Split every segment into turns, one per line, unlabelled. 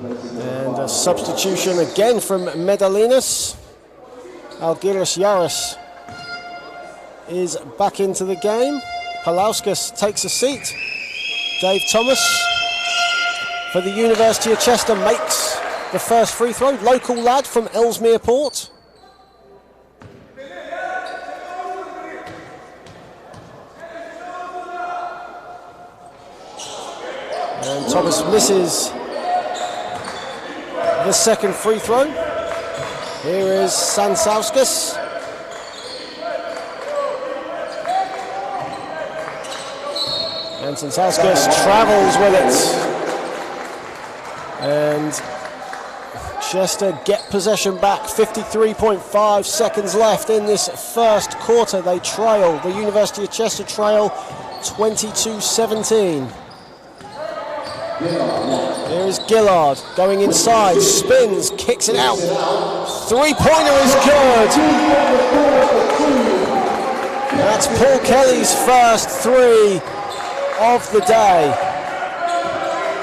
And a substitution again from Medelynas. Algiris Yaris is back into the game. Palauskas takes a seat. Dave Thomas for the University of Chester makes the first free throw. Local lad from Ellesmere Port. And Thomas misses the second free throw. Here is Sansauskas. And Sansauskas travels with it. And Chester get possession back. 53.5 seconds left in this first quarter. They trail. The University of Chester trail 22-17. Here is Gillard going inside, spins, kicks it out. Three-pointer is good. That's Paul Kelly's first three of the day.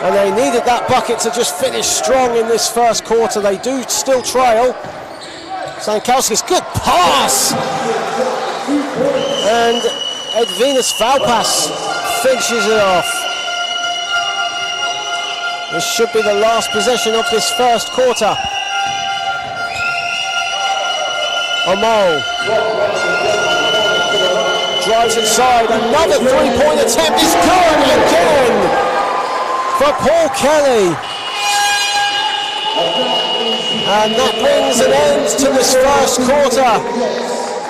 And they needed that bucket to just finish strong in this first quarter. They do still trail. Sankauskas, good pass. And Edvinas foul pass finishes it off. This should be the last possession of this first quarter. Amol drives inside. Another three-point attempt is good again for Paul Kelly. And that brings an end to this first quarter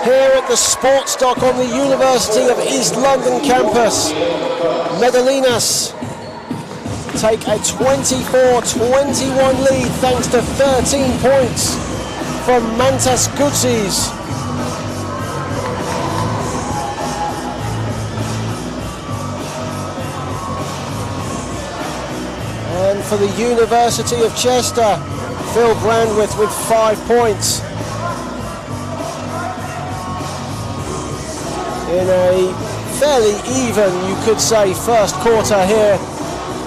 here at the Sports Dock on the University of East London campus. Medelynas take a 24-21 lead thanks to 13 points from Mantas Gutsis. And for the University of Chester, Phil Brandwith with 5 points. In a fairly even, you could say, first quarter here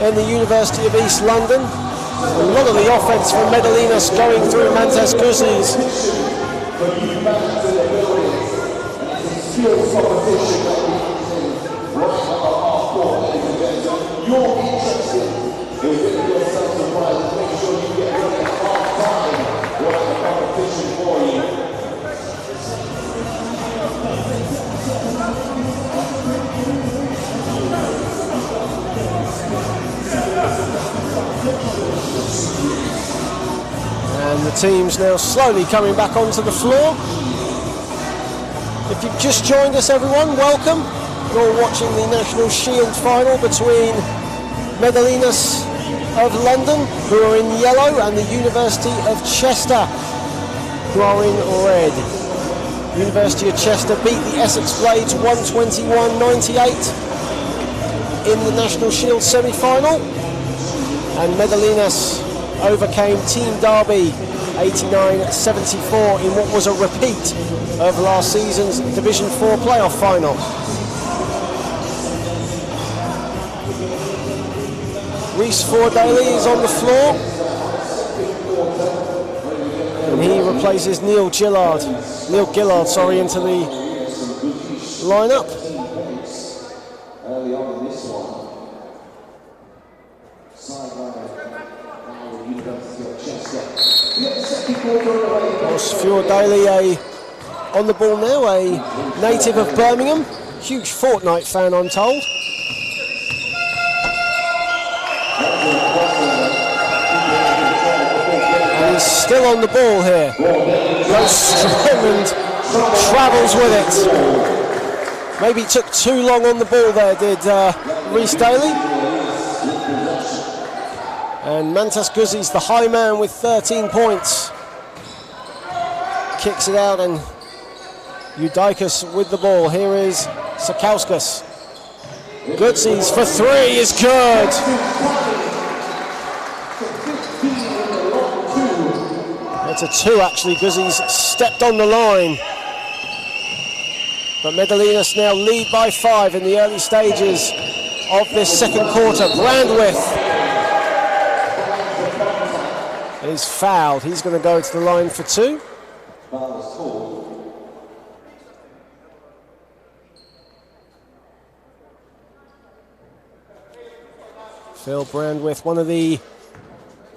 in the University of East London. A lot of the offense from Medelynas going through Mantas Gutsis. And the team's now slowly coming back onto the floor. If you've just joined us, everyone, welcome. You're watching the National Shield final between Medelynas of London, who are in yellow, and the University of Chester, who are in red. University of Chester beat the Essex Blades 121-98 in the National Shield semi-final, and Medelynas overcame Team Derby 89-74 in what was a repeat of last season's Division 4 playoff final. Reece Fordaly is on the floor, and he replaces Neil Gillard into the lineup.
Early on in this one,
Fordaly on the ball now, a native of Birmingham, huge Fortnite fan, I'm told. And he's still on the ball here. Goes strong and travels with it. Maybe took too long on the ball there, did Reece Daly. And Mantas Gutsis, the high man, with 13 points. Kicks it out, and Eudaikas with the ball. Here is Sakauskas. Gutsis for three is good. That's a two, actually. Gutsis stepped on the line. But Medelynas now lead by 5 in the early stages of this second quarter. Brandwith is fouled. He's going to go to the line for 2. Phil Brandwith, one of the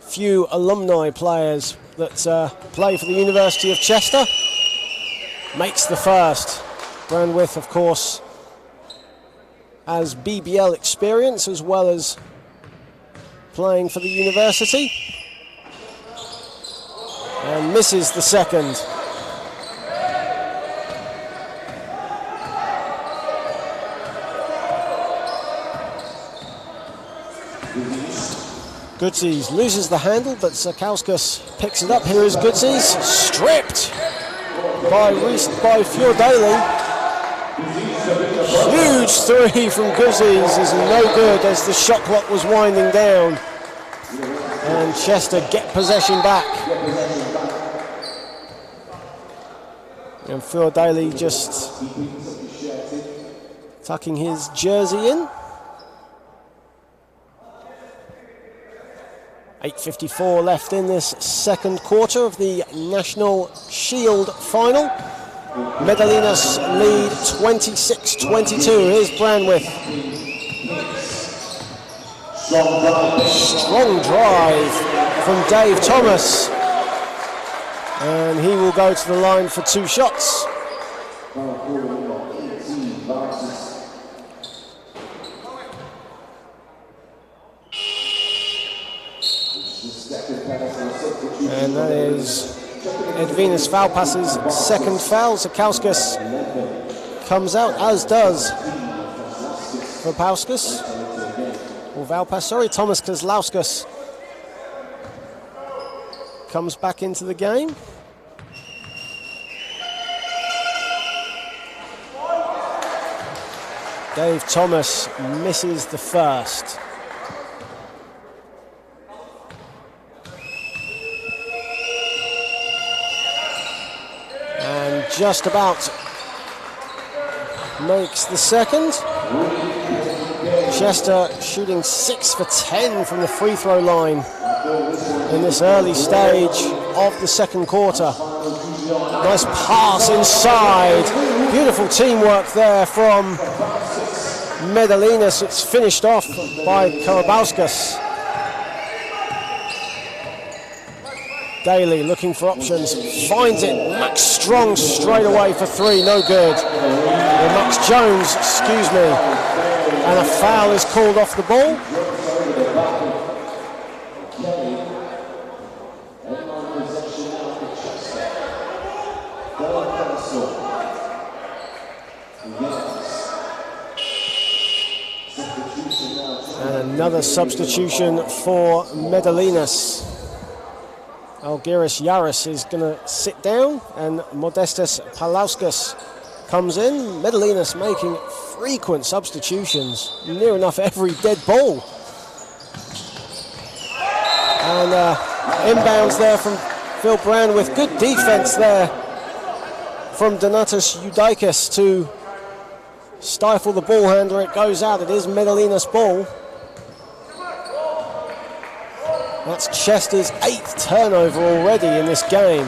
few alumni players that play for the University of Chester, makes the first. Brandwith, of course, has BBL experience as well as playing for the university, and misses the second. Goodsies loses the handle, but Zakauskas picks it up. Here is Goodsies, stripped by Fiordaly. Huge 3 from Goodsies is no good as the shot clock was winding down. And Chester get possession back. And Fiordaly just tucking his jersey in. 8:54 left in this second quarter of the National Shield Final. Medelynas lead 26-22. Here's Brandwith. Strong drive from Dave Thomas. And he will go to the line for 2 shots. And that is Medelynas Valpas's second foul. Zakauskas comes out, as does Valpauskas. Or Valpas, sorry, Thomas Kozlauskas comes back into the game. Dave Thomas misses the first. And just about makes the second. Chester shooting 6 for 10 from the free throw line in this early stage of the second quarter. Nice pass inside. Beautiful teamwork there from Medelynas. It's finished off by Karabauskas. Daly looking for options, finds it. Max Strong straight away for 3, no good. Or Max Jones, excuse me. And a foul is called off the ball. And another substitution for Medelynas. Algiris Yaris is going to sit down, and Modestas Palauskas comes in. Medelynas making frequent substitutions, near enough every dead ball. And inbounds there from Phil Brown with good defense there from Donatas Eudikis to stifle the ball handler. It goes out. It is Medelynas ball. That's Chester's 8th turnover already in this game.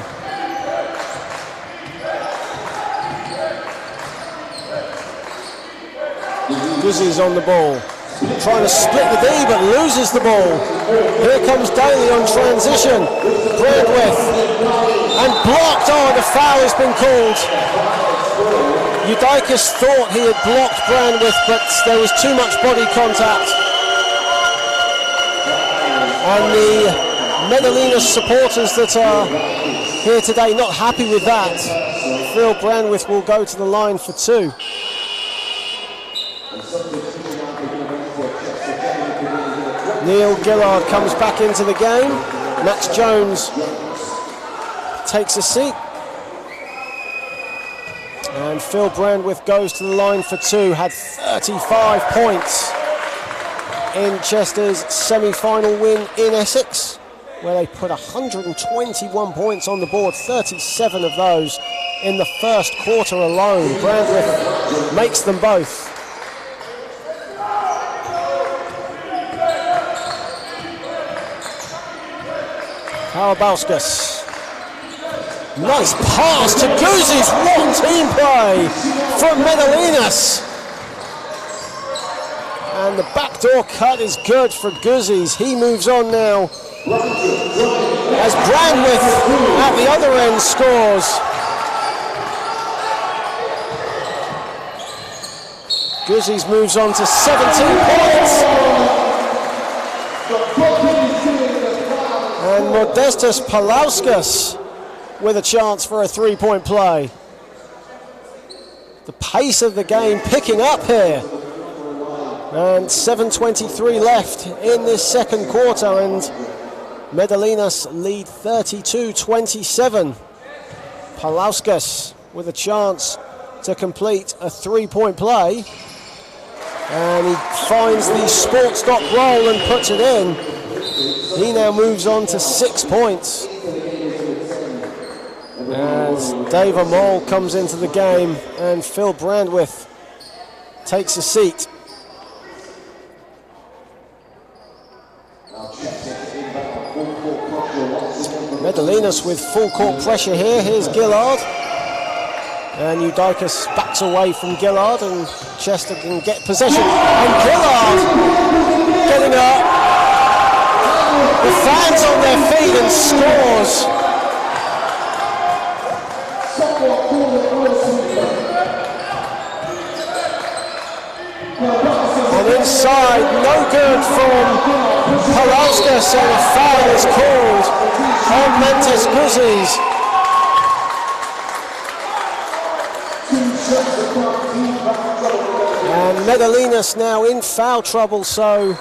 Guzzi's on the ball, trying to split the D, but loses the ball. Here comes Daly on transition. Brandwith, and blocked. Oh, the foul has been called. Eudikis thought he had blocked Brandwith, but there was too much body contact. And the Medelynas supporters that are here today not happy with that. Phil Brandwith will go to the line for 2. Neil Gillard comes back into the game. Max Jones takes a seat. And Phil Brandwith goes to the line for 2. Had 35 points in Chester's semi-final win in Essex, where they put 121 points on the board, 37 of those in the first quarter alone. Brandwith makes them both. Karabauskas. Nice pass to Guzis. What team play from Medelynas. And the backdoor cut is good for Guzis. He moves on now as Brandwith at the other end scores. Guzis moves on to 17 points. And Modestas Palauskas with a chance for a three-point play. The pace of the game picking up here. And 7:23 left in this second quarter, and Medelynas lead 32-27. Palauskas with a chance to complete a three-point play. And he finds the sports dock roll and puts it in. He now moves on to 6 points. As Dave Amol comes into the game and Phil Brandwith takes a seat. Medelynas with full court pressure here. Here's Gillard. And Eudikis backs away from Gillard, and Chester can get possession. And Gillard getting up. The fans on their feet and scores. And inside, no good from Palauskas, and a foul is called on Mentes Guzis. And Medelynas now in foul trouble, so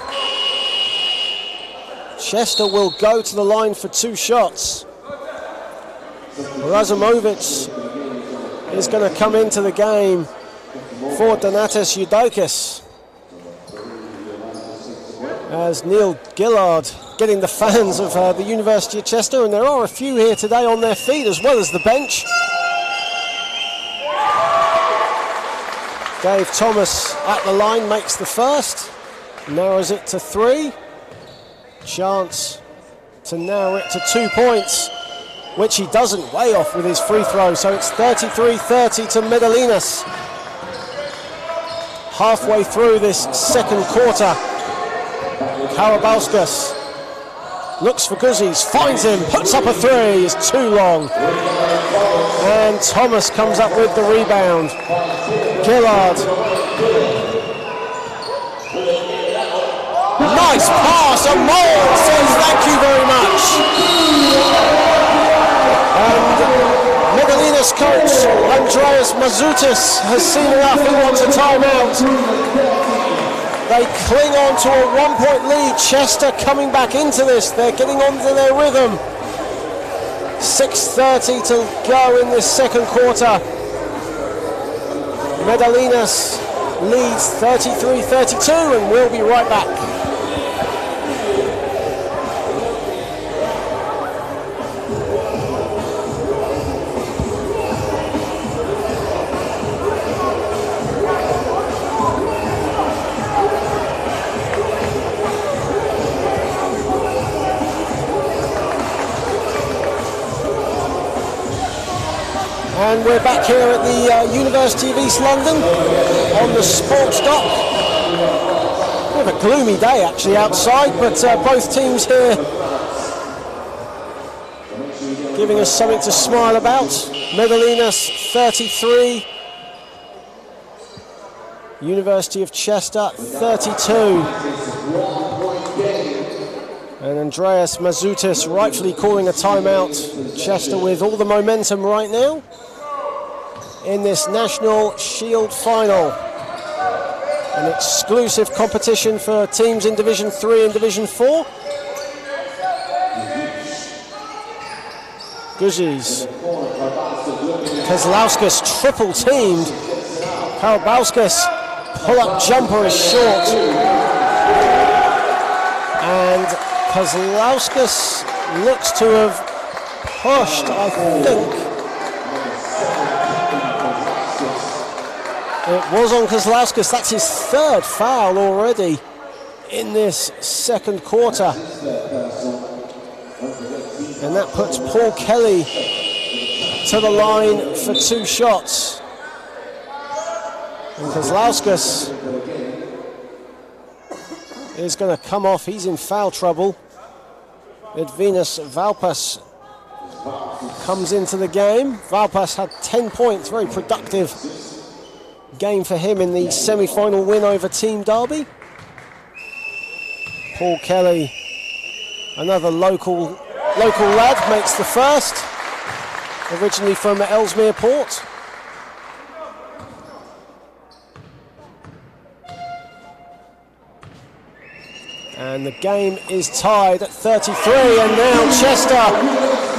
Chester will go to the line for 2 shots. Razumovic is going to come into the game for Donatas Eudikis. As Neil Gillard getting the fans of the University of Chester, and there are a few here today on their feet as well as the bench. Dave Thomas at the line makes the first, narrows it to 3. Chance to narrow it to 2 points, which he doesn't, way off with his free throw, so it's 33-30 to Medelynas. Halfway through this second quarter, Karabauskas looks for Guzis, finds him, puts up a 3, is too long. And Thomas comes up with the rebound. Gillard. Nice pass, and Mole says thank you very much. And Medelynas coach Andreas Mazoutis has seen enough, he wants a timeout. They cling on to a 1-point lead. Chester coming back into this. They're getting onto their rhythm. 6:30 to go in this second quarter. Medelynas leads 33-32, and we'll be right back. And we're back here at the University of East London on the sports dock. Bit of a gloomy day actually outside, but both teams here giving us something to smile about. Medelynas 33, University of Chester 32. And Andreas Mazoutis rightfully calling a timeout. Chester with all the momentum right now in this National Shield Final. An exclusive competition for teams in Division 3 and Division 4. Guzis. Kozlauskas triple teamed. Karabauskas pull-up jumper is short. And Kozlauskas looks to have pushed, I think. It was on Kozlauskas. That's his 3rd foul already in this second quarter. And that puts Paul Kelly to the line for 2 shots. And Kozlauskas is going to come off. He's in foul trouble. Medelynas Valpas comes into the game. Valpas had 10 points, very productive game for him in the semi-final win over Team Derby. Paul Kelly, another local lad, makes the first, originally from Ellesmere Port. And the game is tied at 33, and now Chester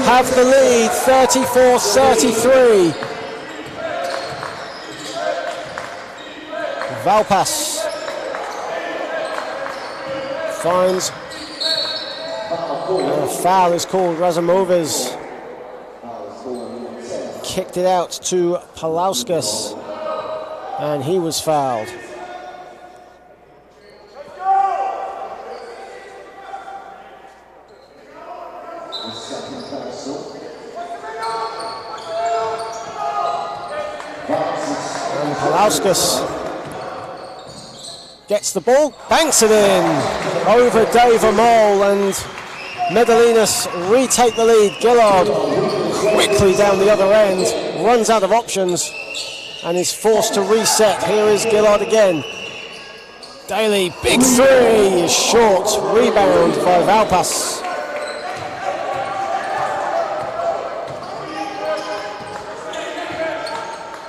have the lead, 34-33. Valpas finds, a foul is called. Razumovas kicked it out to Palauskas, and he was fouled. And Palauskas gets the ball, banks it in over Dave Amol, and Medelynas retake the lead. Gillard quickly down the other end, runs out of options and is forced to reset. Here is Gillard again. Daly, big three, is short. Rebound by Valpas.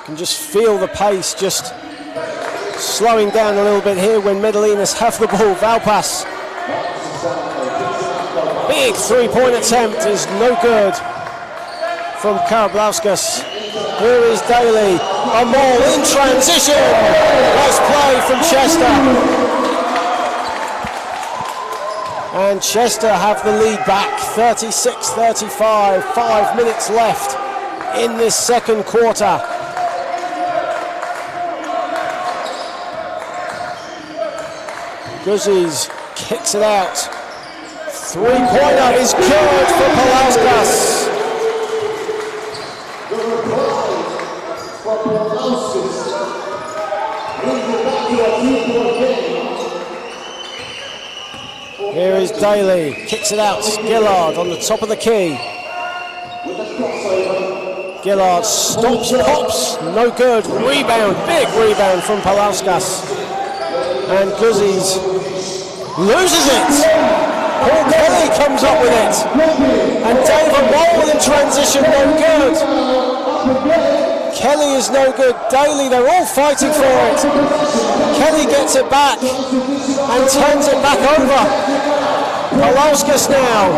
You can just feel the pace just slowing down a little bit here when Medelynas have the ball. Valpas, big three-point attempt is no good from Karablauskas. Here is Daly, Amol in transition. Nice play from Chester. And Chester have the lead back, 36-35, 5 minutes left in this second quarter. Guzzi's kicks it out. Three-pointer is good for Palauskas. Here is Daly, kicks it out. Gillard on the top of the key. Gillard stops, pops, no good. Rebound, big rebound from Palauskas. And Guzzi's loses it. Paul Kelly comes up with it. And David Mole in transition, no good. Kelly is no good. Daly, they're all fighting for it. Kelly gets it back and turns it back over. Palauskas now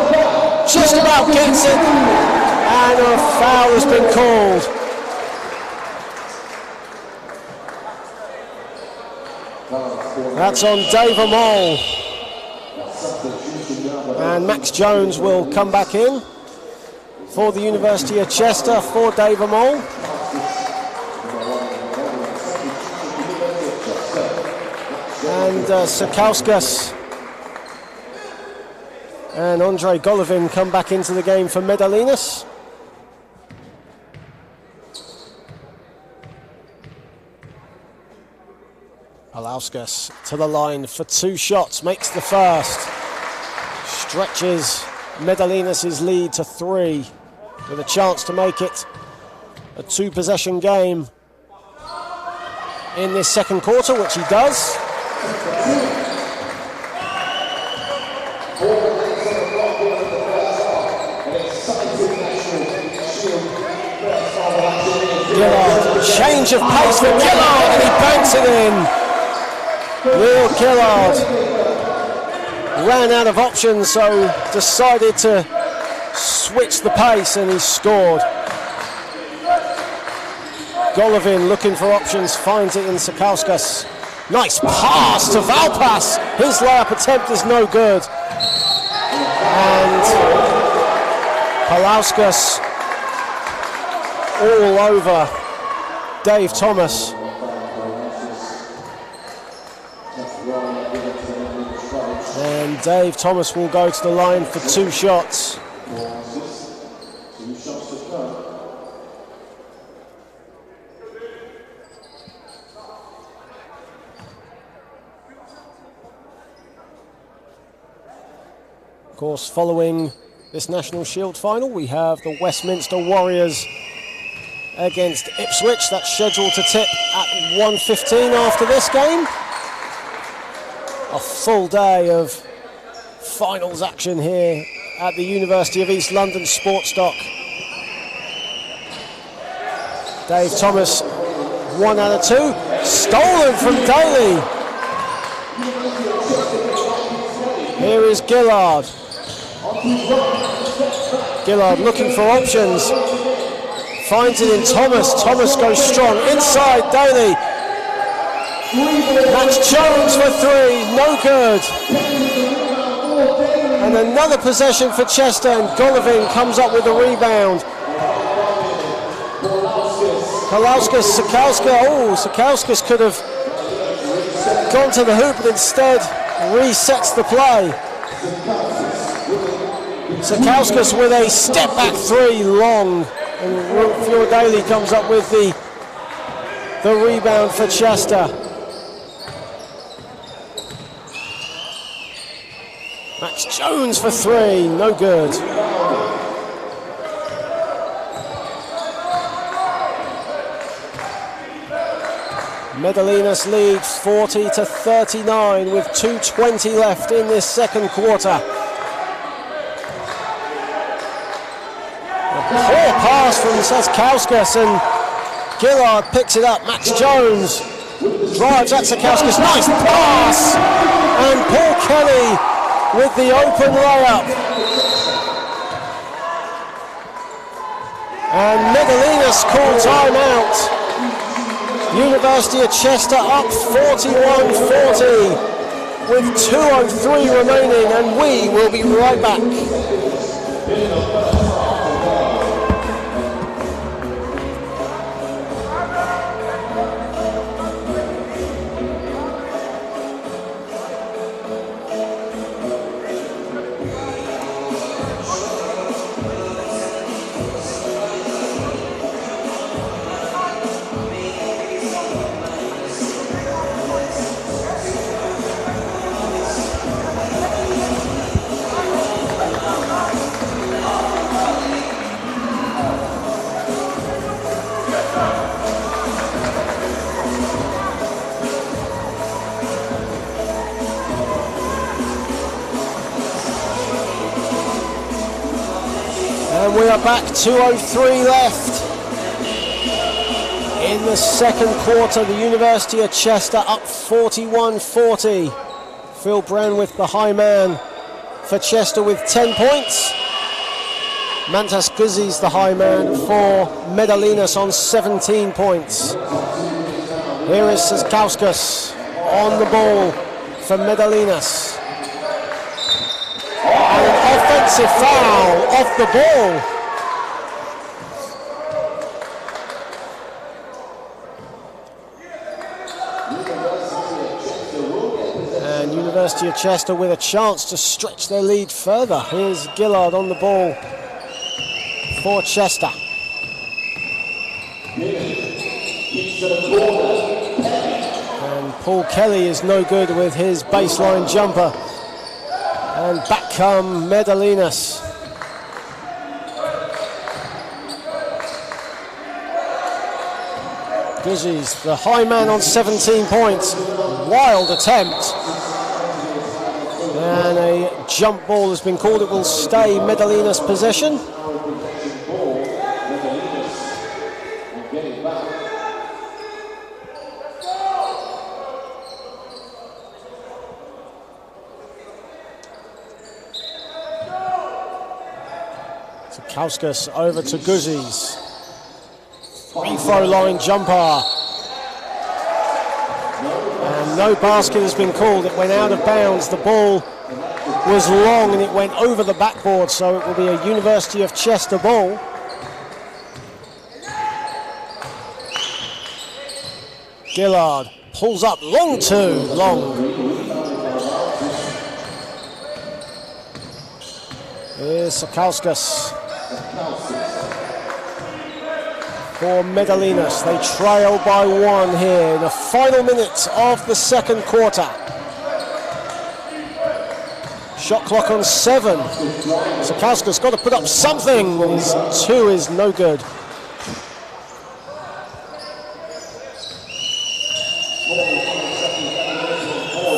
just about gets it. And a foul has been called. That's on Dave Amol. And Max Jones will come back in for the University of Chester for Dave Amol. And Sakauskas and Andrei Golovin come back into the game for Medelynas. Palauskas to the line for 2 shots, makes the first. Stretches Medelynas' lead to 3 with a chance to make it a 2-possession game in this second quarter, which he does. Gillard, change of pace for Gillard, and he banks it in. Neil Gillard ran out of options, so decided to switch the pace, and he scored. Golovin looking for options, finds it in Sakauskas. Nice pass to Valpas. His layup attempt is no good. And Palauskas all over Dave Thomas. And Dave Thomas will go to the line for 2 shots. Of course, following this National Shield final, we have the Westminster Warriors against Ipswich. That's scheduled to tip at 1:15 after this game. A full day of finals action here at the University of East London Sports Dock. Dave Thomas, 1 out of 2. Stolen from Daly. Here is Gillard. Gillard looking for options. Finds it in Thomas. Thomas goes strong. Inside, Daly. Max Jones for 3. No good. And another possession for Chester, and Golovin comes up with a rebound. Sakowska. Oh, Sakowska could have gone to the hoop, but instead resets the play. Sakowska with a step back 3, long, and Fior Daly comes up with the rebound for Chester. Max Jones for 3, no good. Medelynas leads 40-39 with 2:20 left in this second quarter. A poor pass from Sakowska, and Gillard picks it up. Max Jones drives at Sakowska. Nice pass! And Paul Kelly with the open layup. And Medelynas called timeout. University of Chester up 41-40 with 2:03 remaining, and we will be right back. And we are back, 2:03 left in the second quarter. The University of Chester up 41-40. Phil Branwith, the high man for Chester, with 10 points. Mantas Guzzi's the high man for Medelynas on 17 points. Here is Sakowska on the ball for Medelynas. And an offensive foul off the ball. And University of Chester with a chance to stretch their lead further. Here's Gillard on the ball for Chester. And Paul Kelly is no good with his baseline jumper. And back come Medelynas. Guzzi's the high man on 17 points. Wild attempt. And a jump ball has been called. It will stay Medelynas' possession. Kauskas over to Guzzi's. Free throw line jumper. And no basket has been called. It went out of bounds. The ball was long and it went over the backboard, so it will be a University of Chester ball. Gillard pulls up, long two, long. Here's Sakauskas for Medelynas. They trail by 1 here in the final minutes of the second quarter. Shot clock on 7. Sakauskas got to put up something. His 2 is no good.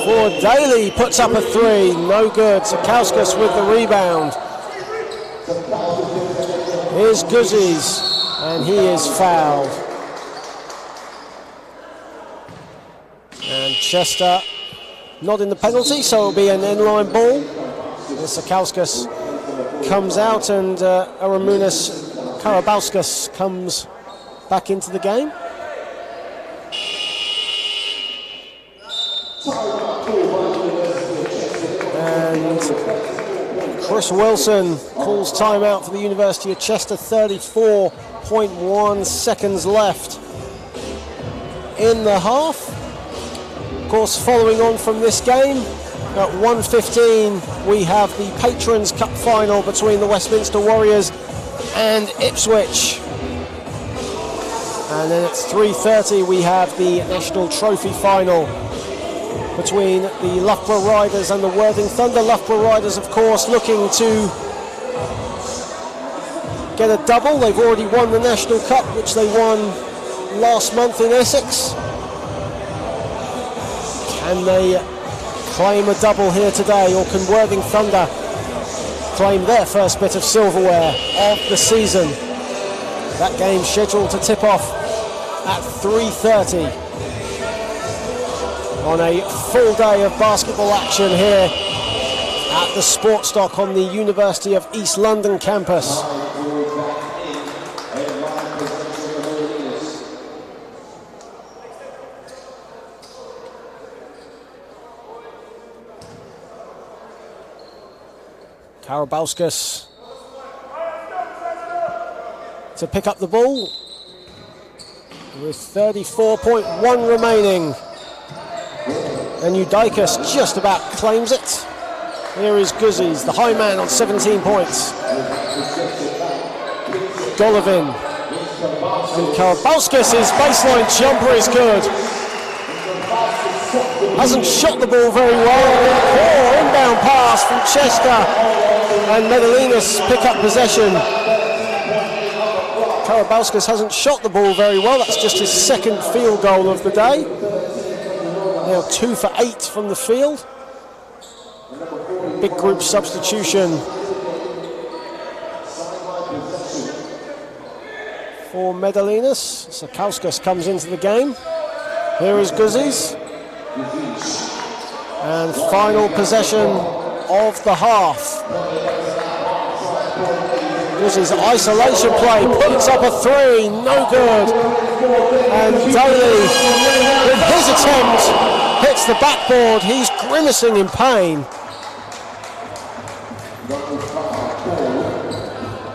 For Daly, puts up a 3, no good. Sakauskas with the rebound. Here's Guzzies, and he is fouled. And Chester not in the penalty, so it'll be an inline ball. Sakauskas comes out, and Aramunas Karabauskas comes back into the game. And Chris Wilson calls timeout for the University of Chester. 34.1 seconds left in the half. Of course, following on from this game, at 1:15 we have the Patrons Cup final between the Westminster Warriors and Ipswich. And then at 3:30 we have the National Trophy final between the Loughborough Riders and the Worthing Thunder. Loughborough Riders, of course, looking to get a double. They've already won the National Cup, which they won last month in Essex. Can they claim a double here today, or can Worthing Thunder claim their first bit of silverware of the season? That game scheduled to tip off at 3:30. On a full day of basketball action here at the Sports Dock on the University of East London campus. Karabauskas to pick up the ball with 34.1 remaining. And Udaikas just about claims it. Here is Guzzies, the high man on 17 points. Golovin. And Karabauskas' baseline jumper is good. Hasn't shot the ball very well. Poor inbound pass from Chester. And Medelynas pick up possession. Karabauskas hasn't shot the ball very well. That's just his second field goal of the day. Now 2 for 8 from the field. Big group substitution for Medelynas. Sakauskas comes into the game. Here is Guzzies. And final possession of the half. Guzzies' isolation play, puts up a 3, no good. And Daly, with his attempt, hits the backboard. He's grimacing in pain.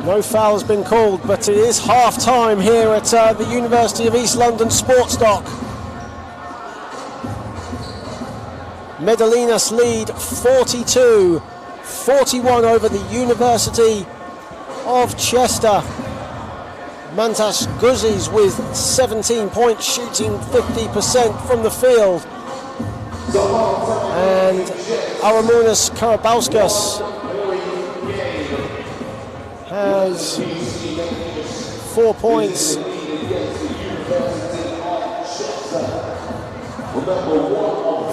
No foul has been called, but it is half-time here at the University of East London Sports Dock. Medelynas lead 42-41 over the University of Chester. Mantas Guzzies with 17 points, shooting 50% from the field. And Aramunas Karabauskas has 4 points.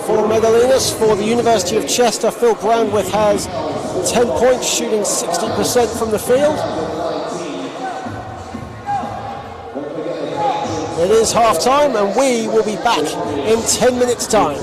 For Medelynas, for the University of Chester, Phil Brandwith has 10 points, shooting 60% from the field. It is half-time, and we will be back in 10 minutes' time.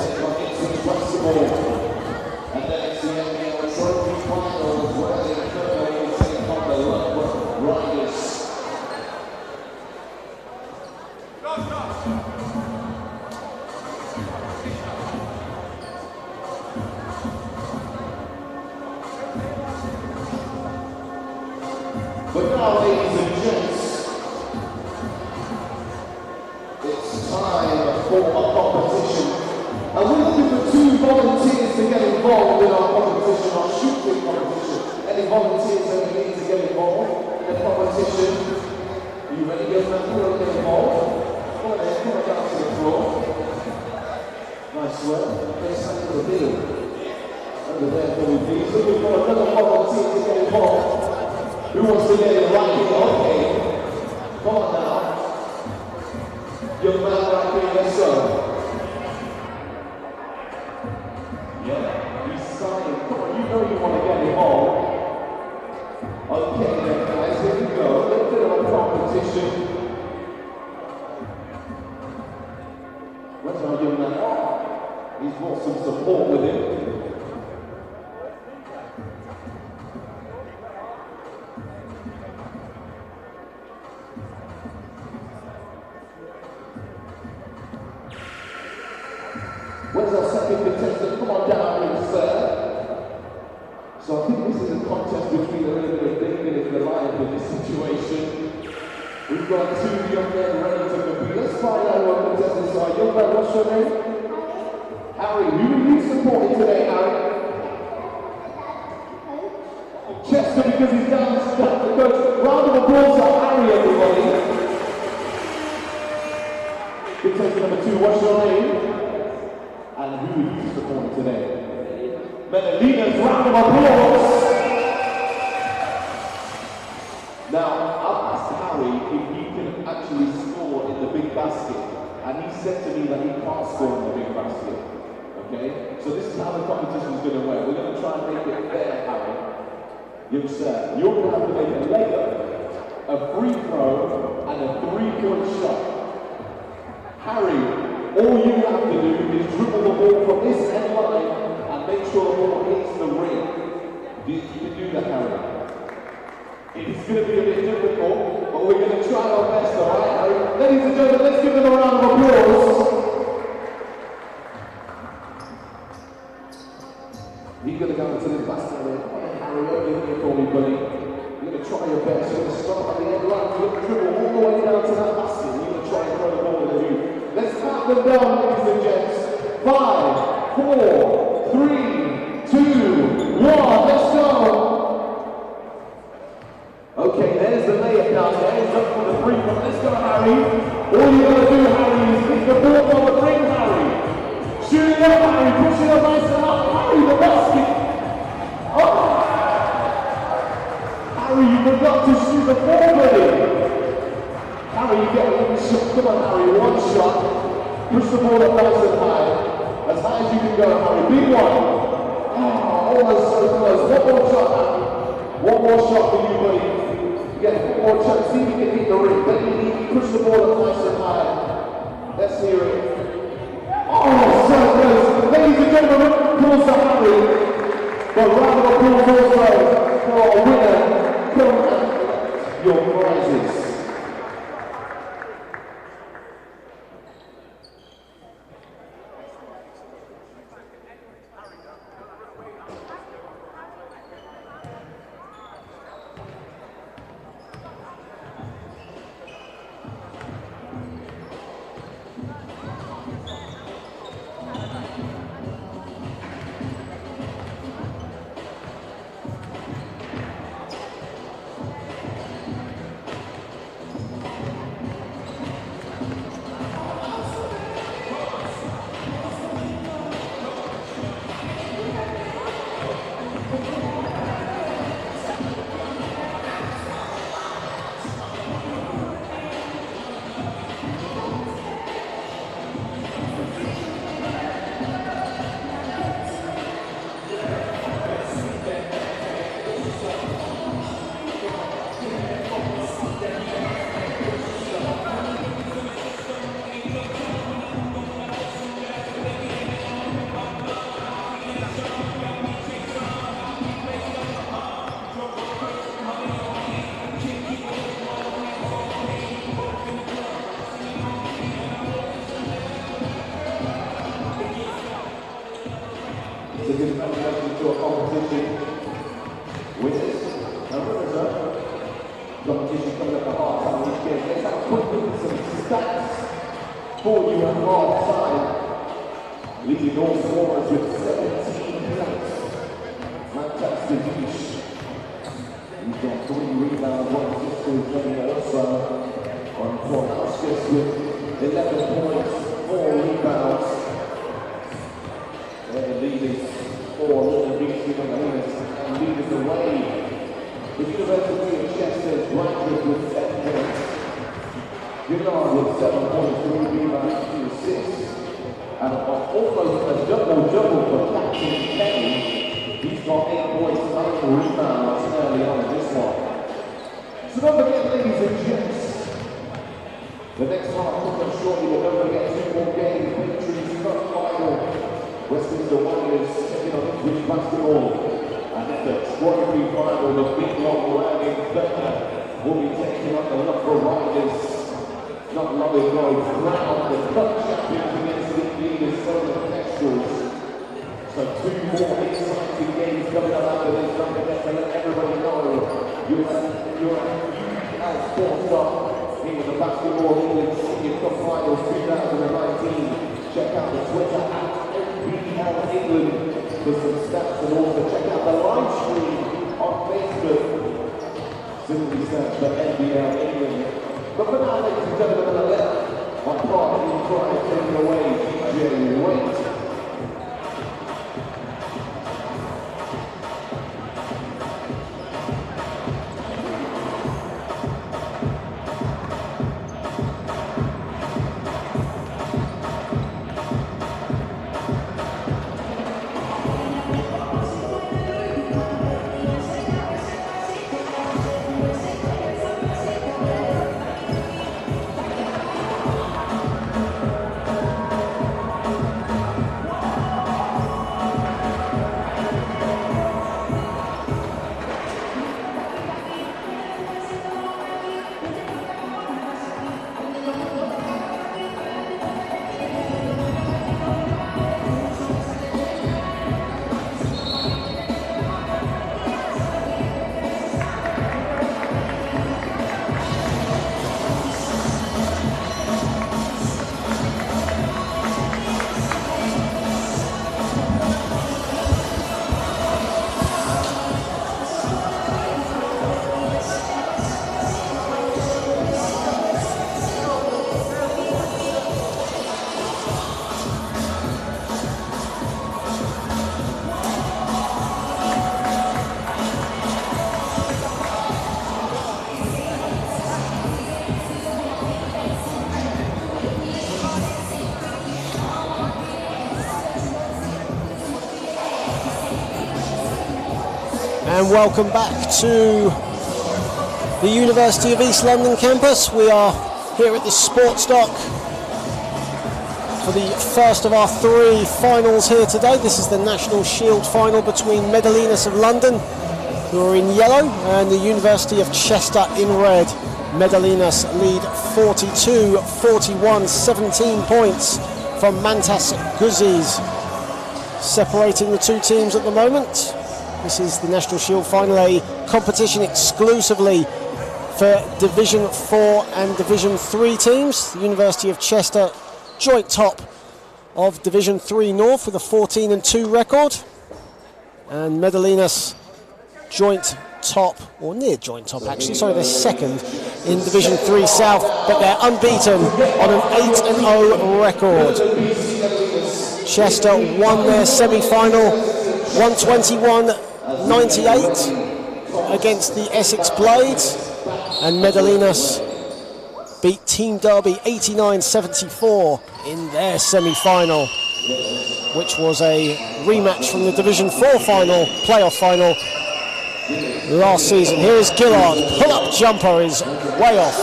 But now, ladies and gents, it's time for a competition. And we're looking for 2 volunteers to get involved in our competition, our shooting competition. Any volunteers Young man, you don't get involved. Come on then, come on down to the floor. Nice work. Let's take the deal. Over there for me, please. Looking for another volunteer to get involved. Who wants to get it right here? Okay. Come on now. Young man right here, let's go. Yeah, he's signing. Come on, you know you want to get involved. Okay then guys, here we go. A little bit of a competition. Where's our young man? Oh, he's got some support with him. Where's our second contestant? Come on down, please, sir. So I think this is a contest between a little bit of David and Goliath in this situation. We've got two young men ready to compete. Let's find out what contestants are. Young man, what's your name? Harry. Who are you supporting today, Harry? Chester, because he's down the coach. Round of applause for Harry, everybody. Contestant number 2, what's your name? And who are you supporting today? Medelynas, round of applause. Now, I've asked Harry if he can actually score in the big basket, and he said to me that he can't score in the big basket. Okay? So this is how the competition is going to work. We're going to try and make it fair, Harry. You understand? You're going to have to make a layup, a free throw, and a 3-point shot. Harry, all you have to do is dribble the ball from this end line and make sure the ball hits the ring. You can do that, Harry. It's going to be a bit difficult, but we're going to try our best, alright, Harry? Ladies and gentlemen, let's give them a round of applause. You're going to go into this basket, Harry. Over here for me, buddy. You're going to try your best. You're going to start at the end line. You're going to dribble all the way down to that basket. You're going to try and throw the ball in the hoop. Let's count them down, ladies and gents. 5, 4, 3, 2, 1. Let's go. Okay, there's the layup down there. He's up for the 3. Let's go, Harry. All you got to do, Harry, is pick the ball from the ring, Harry. Shoot it up, Harry. Push it up nice and up. Harry, the basket. Oh. Harry, you forgot to shoot the ball, buddy. Harry, you get one shot. Come on, Harry, one shot. Push the ball up nice and high. As high as you can go, Harry. Big one. Oh, almost so close. One more shot, Harry. One more shot for you, buddy. You get one more shot. See if you can hit the ring. Then you push the ball up nice and high. Let's hear it. Oh, so close. Ladies and gentlemen, applause for Harry. But round of applause also for our winner. Come and your prizes. So good congratulations to our competition winners. Now winners, competition coming up at half time each game. Let's have a quick look at some stats for you at half time. Leading all scorers with 17 points. Fantastic dish. He's got 3 rebounds, 1 assist, 1 also on Kowalskis with 11 points, 4 rebounds. They're leading 4 reaching Medelynas and leading the way. The University of Chester's Blanchard with 10 points. Gillard with 7 points, 3 rebounds, 2 assists. And almost a double-double for Captain Kenny. He's got 8 points, 9 rebounds early on in this one. So don't forget, ladies and gents, the next half comes up shortly, but don't forget 2 more games. Patriots Cup final. Westminster Warriors taking on Ipswich Basketball. And then the trophy final, the big long landing Becker will be taking on the Loughborough Riders. Not long ago, crowned the cup champions against the leaders, Southern Textures. So 2 more exciting games coming up after this. Don't forget to let everybody know you're at Sports Up here with the Basketball England Senior Cup Finals 2019. Check out the Twitter at NBL England for some stats, and also check out the live stream on Facebook. Simply search for NBL England. But for now, ladies and gentlemen, on the left, on part in drive, taking away DJ Waite.
And welcome back to the University of East London campus. We are here at the Sports Dock for the first of our 3 finals here today. This is the National Shield final between Medelynas of London, who are in yellow, and the University of Chester in red. Medelynas lead 42-41, 17 points from Mantas Guzis, separating the 2 teams at the moment. This is the National Shield final, a competition exclusively for Division 4 and Division 3 teams. The University of Chester joint top of Division 3 North with a 14-2 record, and Medelynas joint top, or near joint top actually, sorry, they're second in Division 3 South, but they're unbeaten on an 8-0 record. Chester won their semi-final 121-98 against the Essex Blades, and Medelynas beat Team Derby 89-74 in their semi-final, which was a rematch from the Division 4 final, playoff final last season. Here's Gillard, pull-up jumper is way off.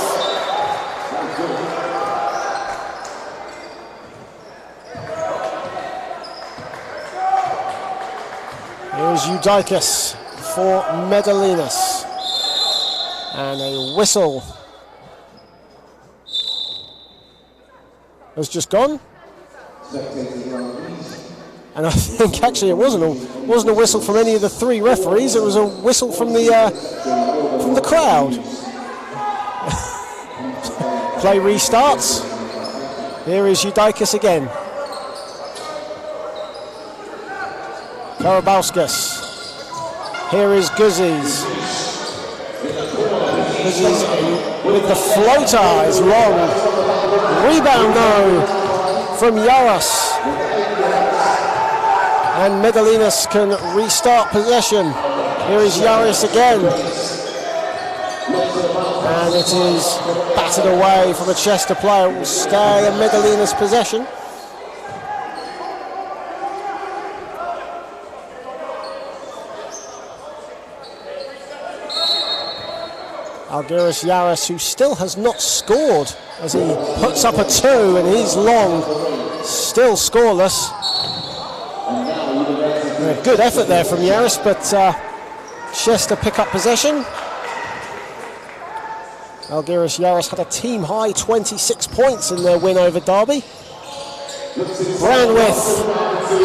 Here's Eudikis for Medelynas, and a whistle has just gone. And I think actually it wasn't a whistle from any of the 3 referees. It was a whistle from the crowd. Play restarts. Here is Eudikis again. Karabauskas. Here is Guzis. Guzzi's with the floater is long. Rebound though from Yaros. And Medelynas can restart possession. Here is Yaros again. And it is battered away from a Chester player. It will stay a Medelynas possession. Algiris Yaros, who still has not scored, as he puts up a 2 and he's long, still scoreless. A good effort there from Yaros, but Chester pick up possession. Algiris Yaros had a team high 26 points in their win over Derby. Brandwith,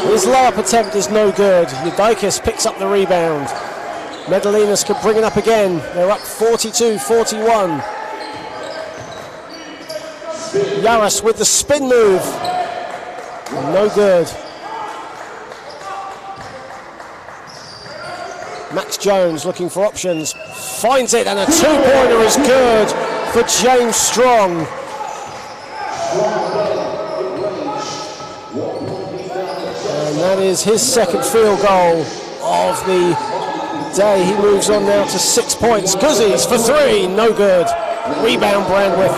his layup attempt is no good. Eudikis picks up the rebound. Medelynas could bring it up again. They're up 42-41. Yaros with the spin move. No good. Max Jones looking for options. Finds it, and a two-pointer is good for James Strong. And that is his second field goal of the day. He moves on now to 6 points. Guzzi's for 3, no good. Rebound Brandwith.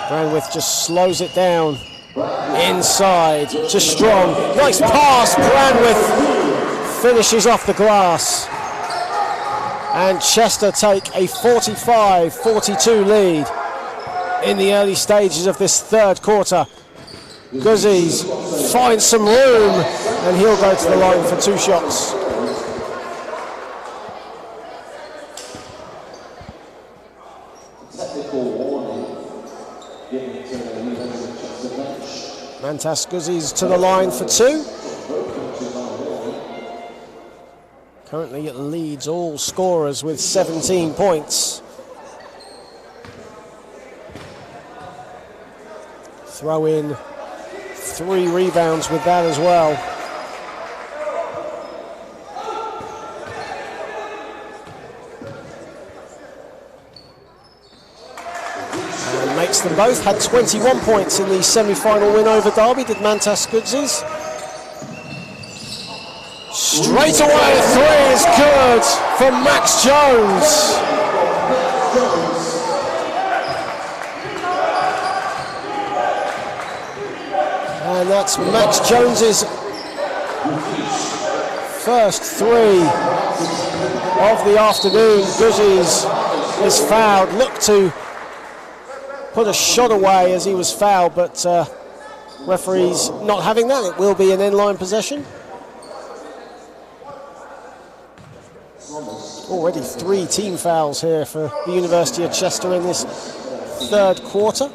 Brandwith just slows it down. Inside to Strong. Nice pass. Brandwith finishes off the glass. And Chester take a 45-42 lead in the early stages of this third quarter. Guzzi's finds some room and he'll go to the line for 2 shots. Mantas Guzzi's to the line for 2. Currently it leads all scorers with 17 points. Throw in 3 rebounds with that as well. And makes them both. Had 21 points in the semi-final win over Derby, did Mantas Guzzi's. Straight away, a 3 is good for Max Jones. And that's Max Jones's first 3 of the afternoon. Guzzi's is fouled. Looked to put a shot away as he was fouled, but referee's not having that. It will be an in-line possession. Already 3 team fouls here for the University of Chester in this third quarter.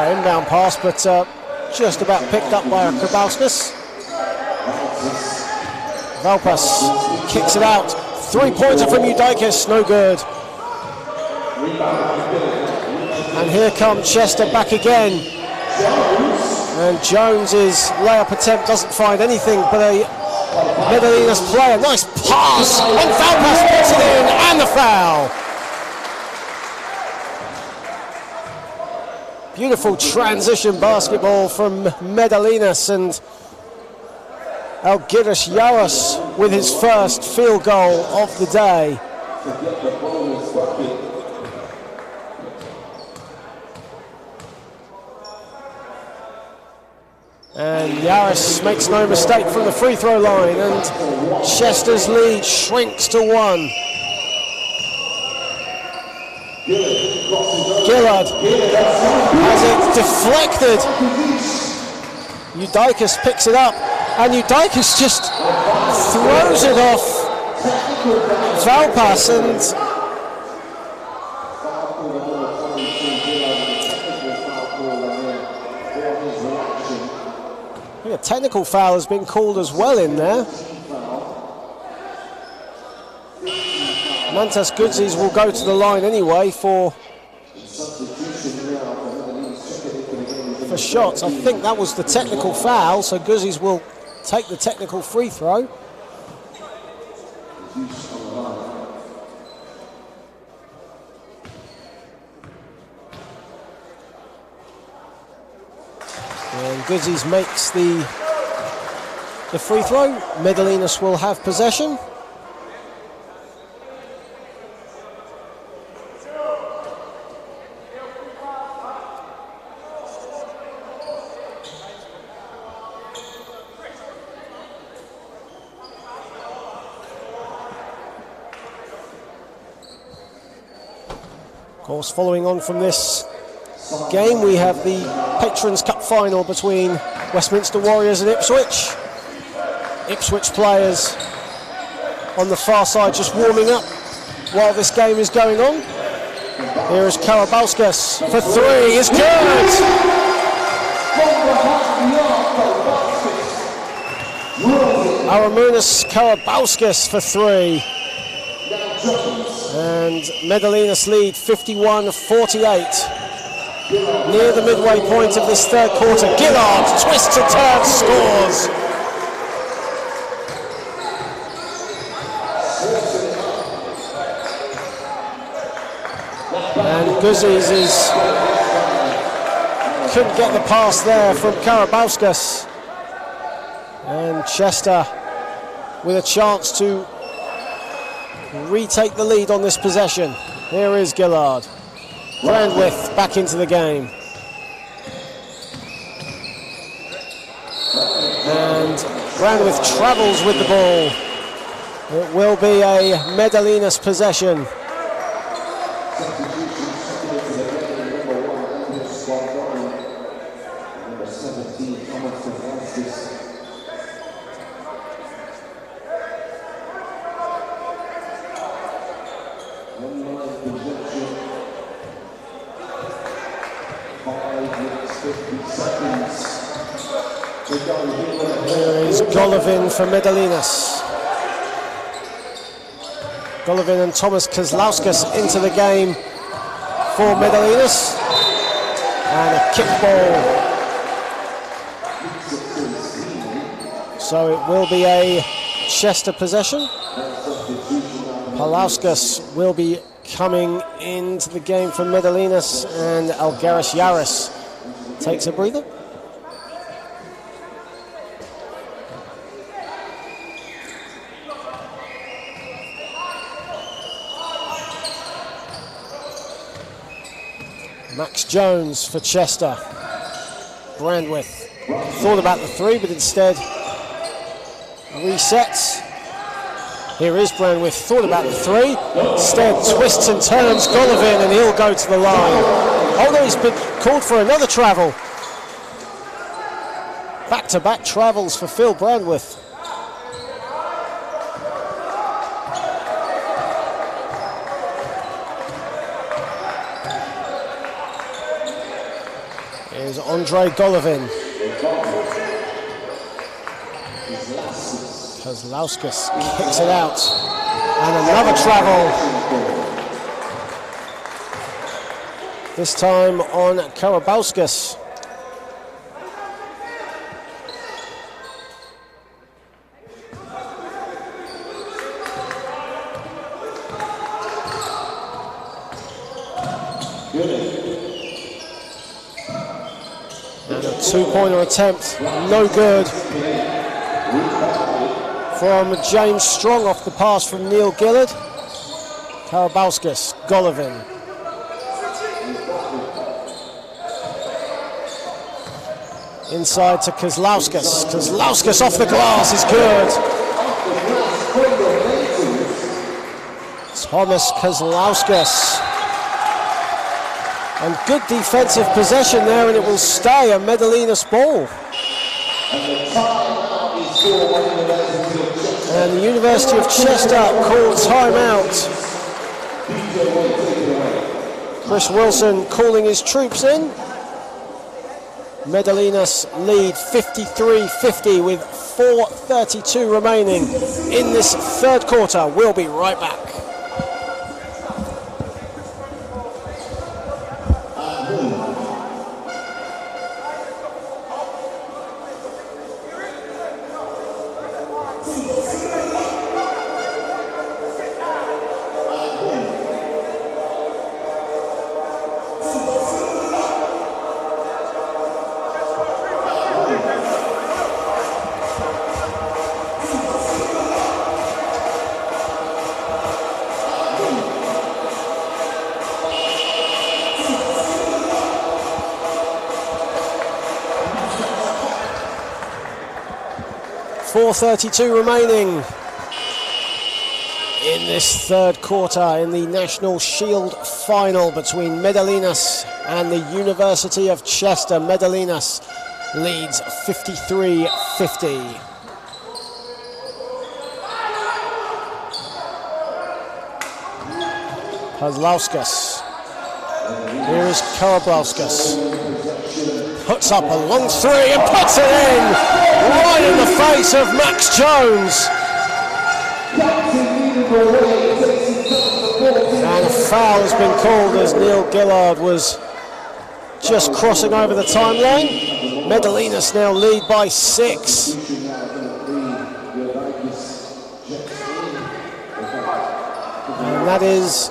Inbound pass, but just about picked up by Krabauskas. Valpas kicks it out. 3-pointer from Eudikis, no good. And here come Chester back again. And Jones's layup attempt doesn't find anything but a Medelynas player. Nice pass, and Valpas puts it in, and the foul. Beautiful transition basketball from Medelynas, and Algiris Yaros with his first field goal of the day. And Yaros makes no mistake from the free throw line, and Chester's lead shrinks to 1. Gillard has it deflected. Eudikis picks it up, and Eudikis just throws it off Valpas, and I think a technical foul has been called as well in there. Mantas Guzzi's will go to the line anyway for for shots. I think that was the technical foul, so Guzzi's will take the technical free throw. And Guzzi's makes the free throw. Medelynas will have possession. Of course, following on from this game, we have the Patrons Cup final between Westminster Warriors and Ipswich. Ipswich players on the far side just warming up while this game is going on. Here is Karabauskas for three, is good! Aramunas Karabauskas for three. And Medelynas lead 51-48. Near the midway point of this third quarter, Gillard twists and turns, scores. And Guzzi's couldn't get the pass there from Karabauskas. And Chester with a chance to retake the lead on this possession. Here is Gillard. Brandwith back into the game. And Brandwith travels with the ball. It will be a Medelynas possession. Here is Golovin for Medelynas. Golovin and Thomas Kozlauskas into the game for Medelynas. And a kick ball. So it will be a Chester possession. Palauskas will be coming into the game for Medelynas, and Algaris Yaris takes a breather. Max Jones for Chester. Brandwith thought about the three, but instead resets. Here is Brandwith, thought about the three, instead twists and turns Golovin, and he'll go to the line. Oh no, he's been called for another travel. Back-to-back travels for Phil Brandwith. Here's Andre Golovin. Kozlauskas kicks it out. And another travel. This time on Karabauskas. And a two-pointer attempt, no good. From James Strong off the pass from Neil Gillard. Karabauskas, Golovin. Inside to Kozlauskas. Kozlauskas off the glass is good. Thomas Kozlauskas. And good defensive possession there, and it will stay a Medelynas ball. And the University of Chester called timeout. Chris Wilson calling his troops in. Medelynas lead 53-50 with 4:32 remaining in this third quarter. We'll be right back. 4:32 remaining in this third quarter in the National Shield final between Medelynas and the University of Chester. Medelynas leads 53-50. Kozlauskas. Here is Karablauskas. Puts up a long three and puts it in! Right in the face of Max Jones. And a foul has been called as Neil Gillard was just crossing over the timeline. Medelynas now lead by 6. And that is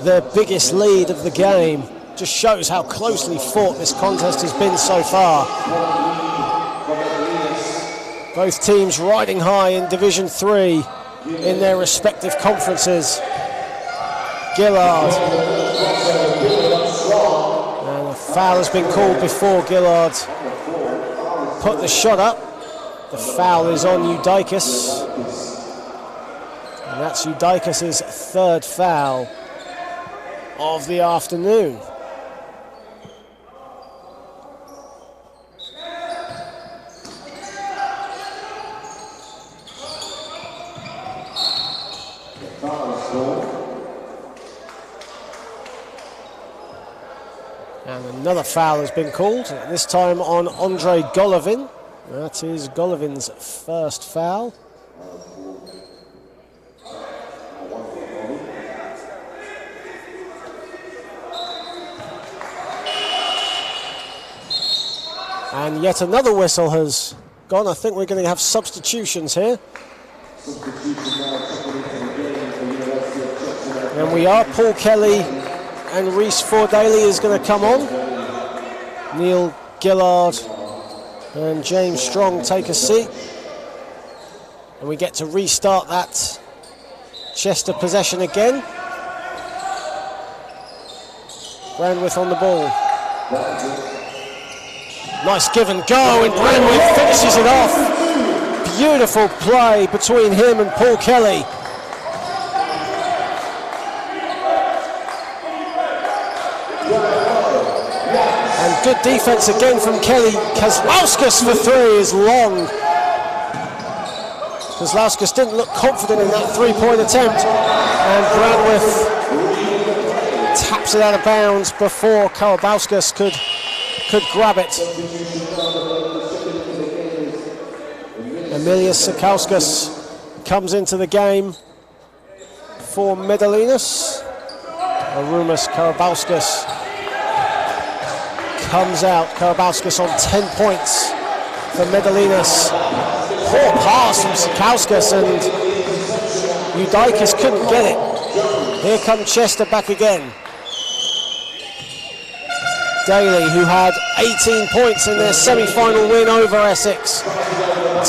their biggest lead of the game. Just shows how closely fought this contest has been so far. Both teams riding high in Division 3 in their respective conferences. Gillard. And a foul has been called before Gillard put the shot up. The foul is on Eudikis. And that's Eudikis' third foul of the afternoon. And another foul has been called, this time on Andrei Golovin. That is Golovin's first foul. And yet another whistle has gone. I think we're going to have substitutions here. And we are. Paul Kelly and Reese Fordaly is going to come on. Neil Gillard and James Strong take a seat. And we get to restart that Chester possession again. Brandwith on the ball. Nice give and go, and Brandwith finishes it off. Beautiful play between him and Paul Kelly. And good defense again from Kelly. Kozlauskas for 3 is long. Kozlauskas didn't look confident in that three-point attempt, and Brandwith taps it out of bounds before Karabauskas could grab it. Emilius Sakauskas comes into the game for Medelynas. Arumas Karabauskas comes out. Karabauskas on 10 points for Medelynas. Poor pass from Sakauskas, and Eudikis couldn't get it. Here comes Chester back again. Daly, who had 18 points in their semi-final win over Essex,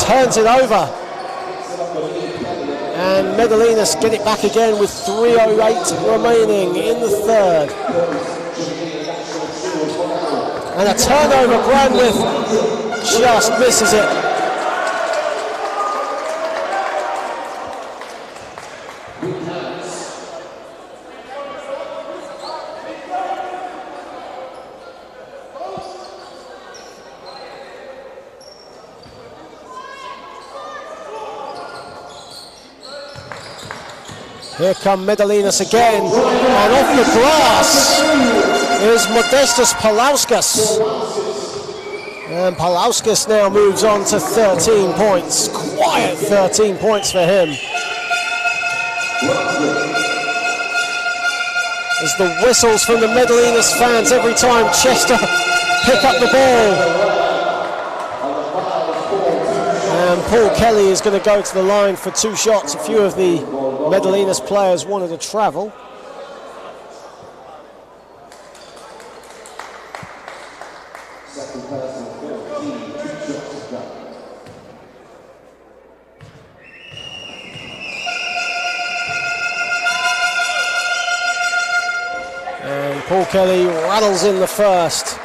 turns it over. And Medelynas get it back again with 3:08 remaining in the third. And a turnover, Brandwith just misses it. Here come Medelynas again, and off the glass is Modestas Palauskas. And Palauskas now moves on to 13 points. Quiet 13 points for him. As the whistles from the Medelynas fans every time Chester pick up the ball. And Paul Kelly is going to go to the line for 2 shots. A few of the Medelynas players wanted to travel. And Paul Kelly rattles in the first.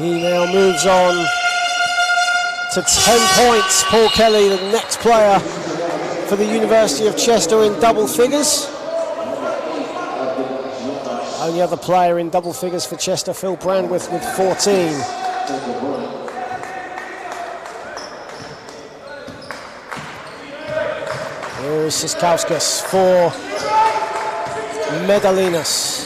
He now moves on to 10 points. Paul Kelly, the next player for the University of Chester in double figures. Only other player in double figures for Chester, Phil Brandwith, with 14. Here is Siskauskas for Medelynas.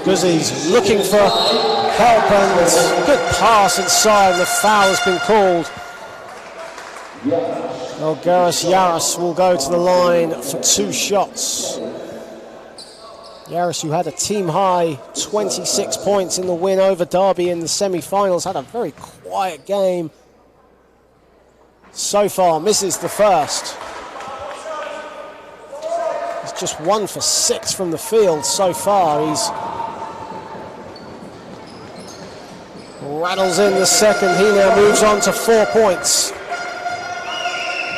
Guzzi's looking for help and good pass inside. The foul has been called. Elgaris Yaras will go to the line for 2 shots. Yaras, who had a team-high 26 points in the win over Derby in the semi-finals, had a very quiet game so far, misses the first. He's just 1 for 6 from the field so far. He's rattles in the second. He now moves on to 4 points.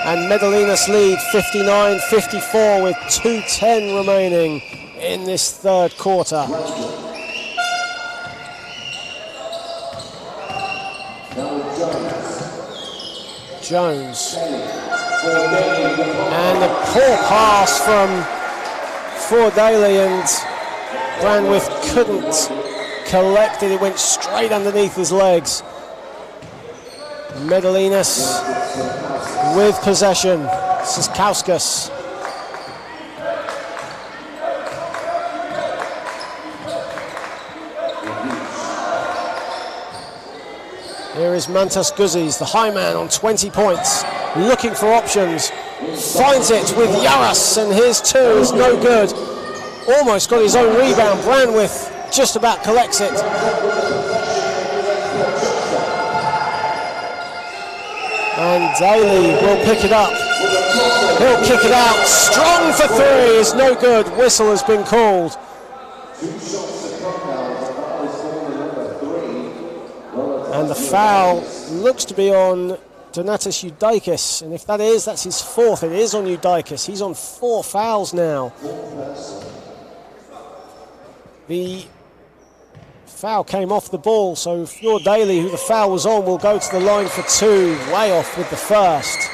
And Medelynas lead 59-54 with 2:10 remaining in this third quarter. Jones. And a poor pass from Daly, and Brandwith couldn't collect it. It went straight underneath his legs. Medelynas with possession. Siskauskas. Here is Mantas Guzzi's, the high man on 20 points, looking for options. Finds it with Yaras, and his 2 is no good. Almost got his own rebound. Brandwith just about collects it. And Daly will pick it up. He'll kick it out. Strong for 3 is no good. Whistle has been called. And the foul looks to be on Donatas Eudakis. And if that is, that's his 4th. It is on Eudakis. He's on 4 fouls now. The foul came off the ball, so Fjord Daly, who the foul was on, will go to the line for 2, way off with the first.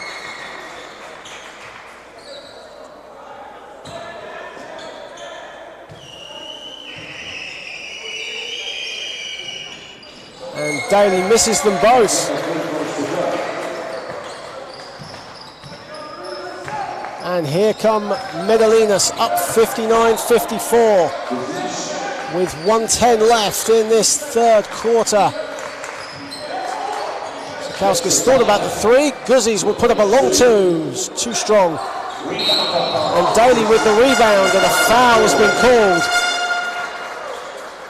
And Daly misses them both. And here come Medelynas up 59-54. With 1:10 left in this third quarter. Siskauskas thought about the 3. Guzzi's will put up a long 2. Too strong. And Daly with the rebound, and a foul has been called.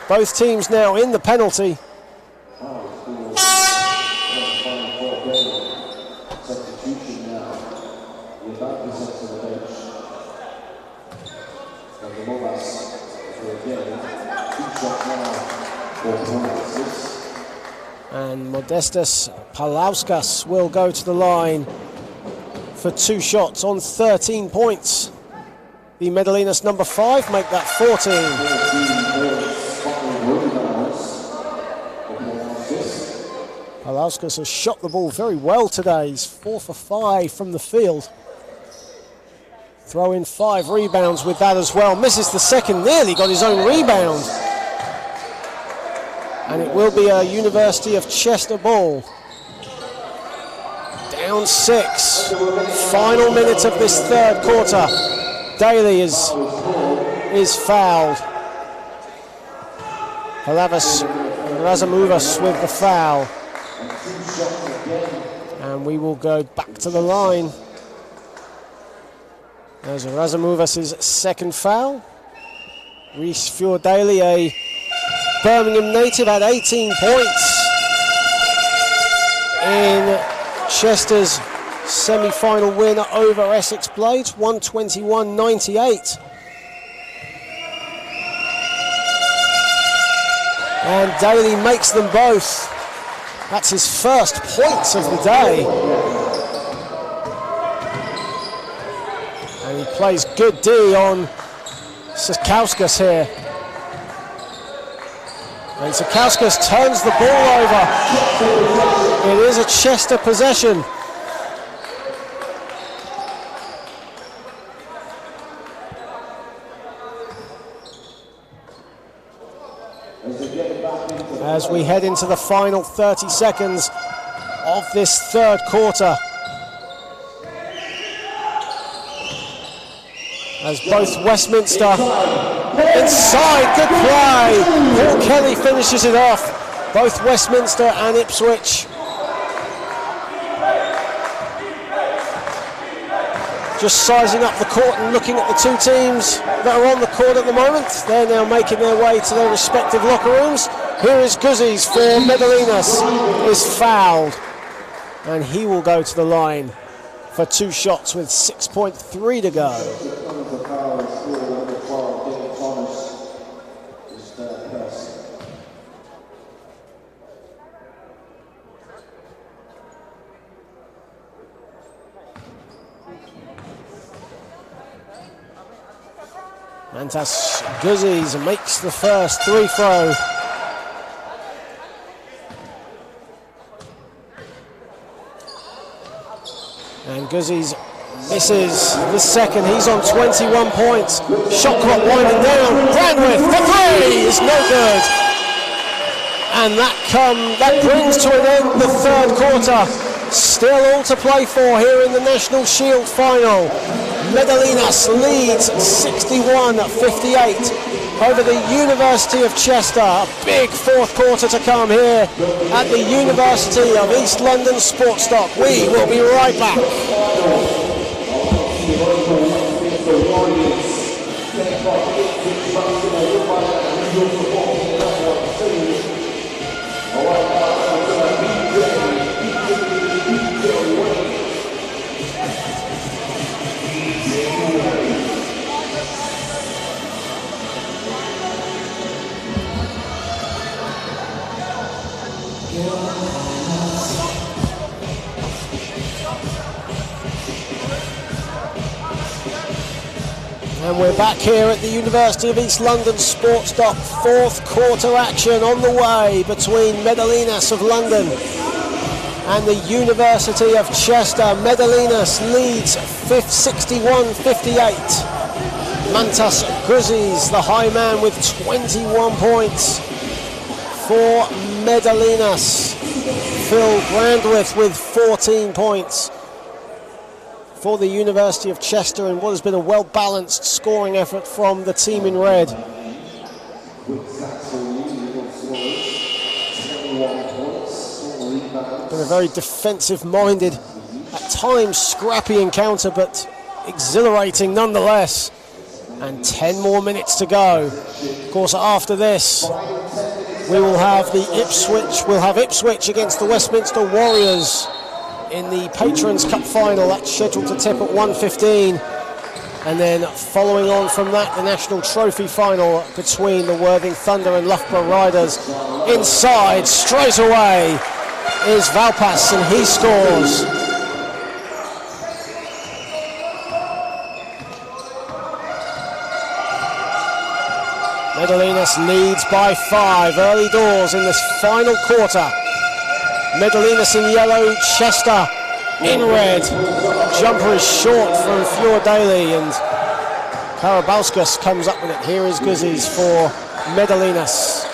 Both teams now in the penalty. And Modestas Palauskas will go to the line for 2 shots on 13 points. The Medelynas number 5 make that 14. Palauskas has shot the ball very well today. He's 4 for 5 from the field. Throw in 5 rebounds with that as well. Misses the second, nearly got his own rebound. And it will be a University of Chester ball. Down 6. Final minute of this third quarter. Daly is fouled. Palavas Razamuvas with the foul. And we will go back to the line. There's Razamuvas' second foul. Reese Fjord Daly, a Birmingham native, had 18 points in Chester's semi-final win over Essex Blades, 121-98. And Daly makes them both. That's his first points of the day. And He plays good D on Sakauskas here. And Sakauskas turns the ball over. It is a Chester possession. As we head into the final 30 seconds of this third quarter. As both Westminster inside, good play. Paul Kelly finishes it off. Both Westminster and Ipswich just sizing up the court and looking at the two teams that are on the court at the moment. They're now making their way to their respective locker rooms. Here is Guzzies for Medelynas, is fouled, and he will go to the line for 2 shots with 6.3 to go. Mantas Guzzies makes the first 3 throw. And Guzzies misses the second. He's on 21 points. Shot clock winding down. Brandwith for 3 is no good. And that brings to an end the third quarter. Still all to play for here in the National Shield final. Medelynas leads 61-58 over the University of Chester. A big fourth quarter to come here at the University of East London Sports Dock. We will be right back. And we're back here at the University of East London Sports Dock. Fourth quarter action on the way between Medelynas of London and the University of Chester. Medelynas leads 61-58. Mantas Guzzies, the high man, with 21 points for Medelynas. Phil Brandwith with 14 points for the University of Chester, in what has been a well-balanced scoring effort from the team in red. Been a very defensive-minded, at times scrappy encounter, but exhilarating nonetheless. And 10 more minutes to go. Of course, after this, we will have Ipswich against the Westminster Warriors in the Patrons Cup final. That's scheduled to tip at 1:15. And then following on from that, the National Trophy final between the Worthing Thunder and Loughborough Riders. Inside, straight away, is Valpas, and he scores. Medelynas leads by 5 early doors in this final quarter. Medelynas in yellow, Chester in red. Jumper is short from Fior Daly, and Karabauskas comes up with it. Here is Guzzies for Medelynas.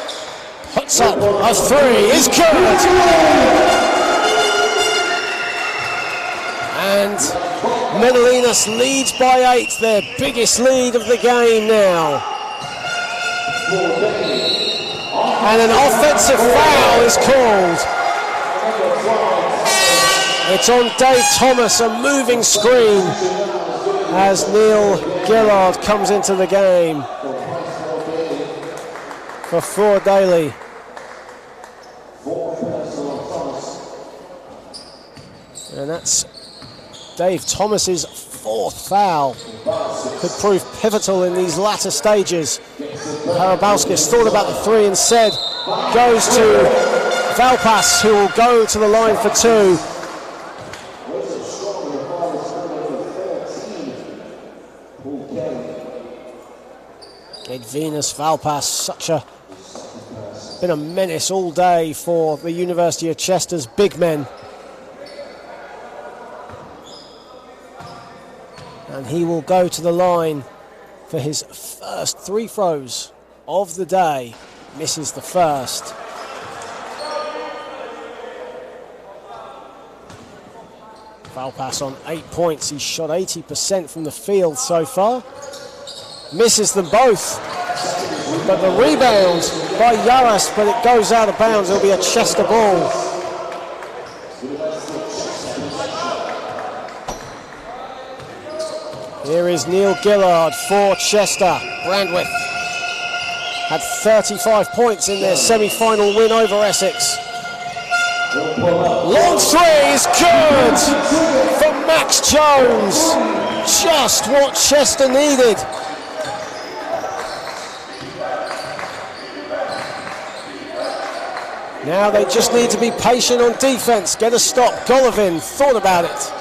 Puts up a 3, is good! And Medelynas leads by 8, their biggest lead of the game now. And an offensive foul is called. It's on Dave Thomas, a moving screen, as Neil Gillard comes into the game for Fior Daly. And that's Dave Thomas's 4th foul. Could prove pivotal in these latter stages. Karabauskas thought about the 3 instead. Goes to Valpas, who will go to the line for 2. Edvynas Valpas, been a menace all day for the University of Chester's big men. And he will go to the line for his first 3 throws of the day. Misses the first. Valpas on 8 points. He's shot 80% from the field so far. Misses them both. But the rebound by Yaras, but it goes out of bounds. It'll be a Chester ball. Here is Neil Gillard for Chester. Brandwith had 35 points in their semi-final win over Essex. Long 3 is good for Max Jones. Just what Chester needed. Now they just need to be patient on defense, get a stop. Golovin thought about it.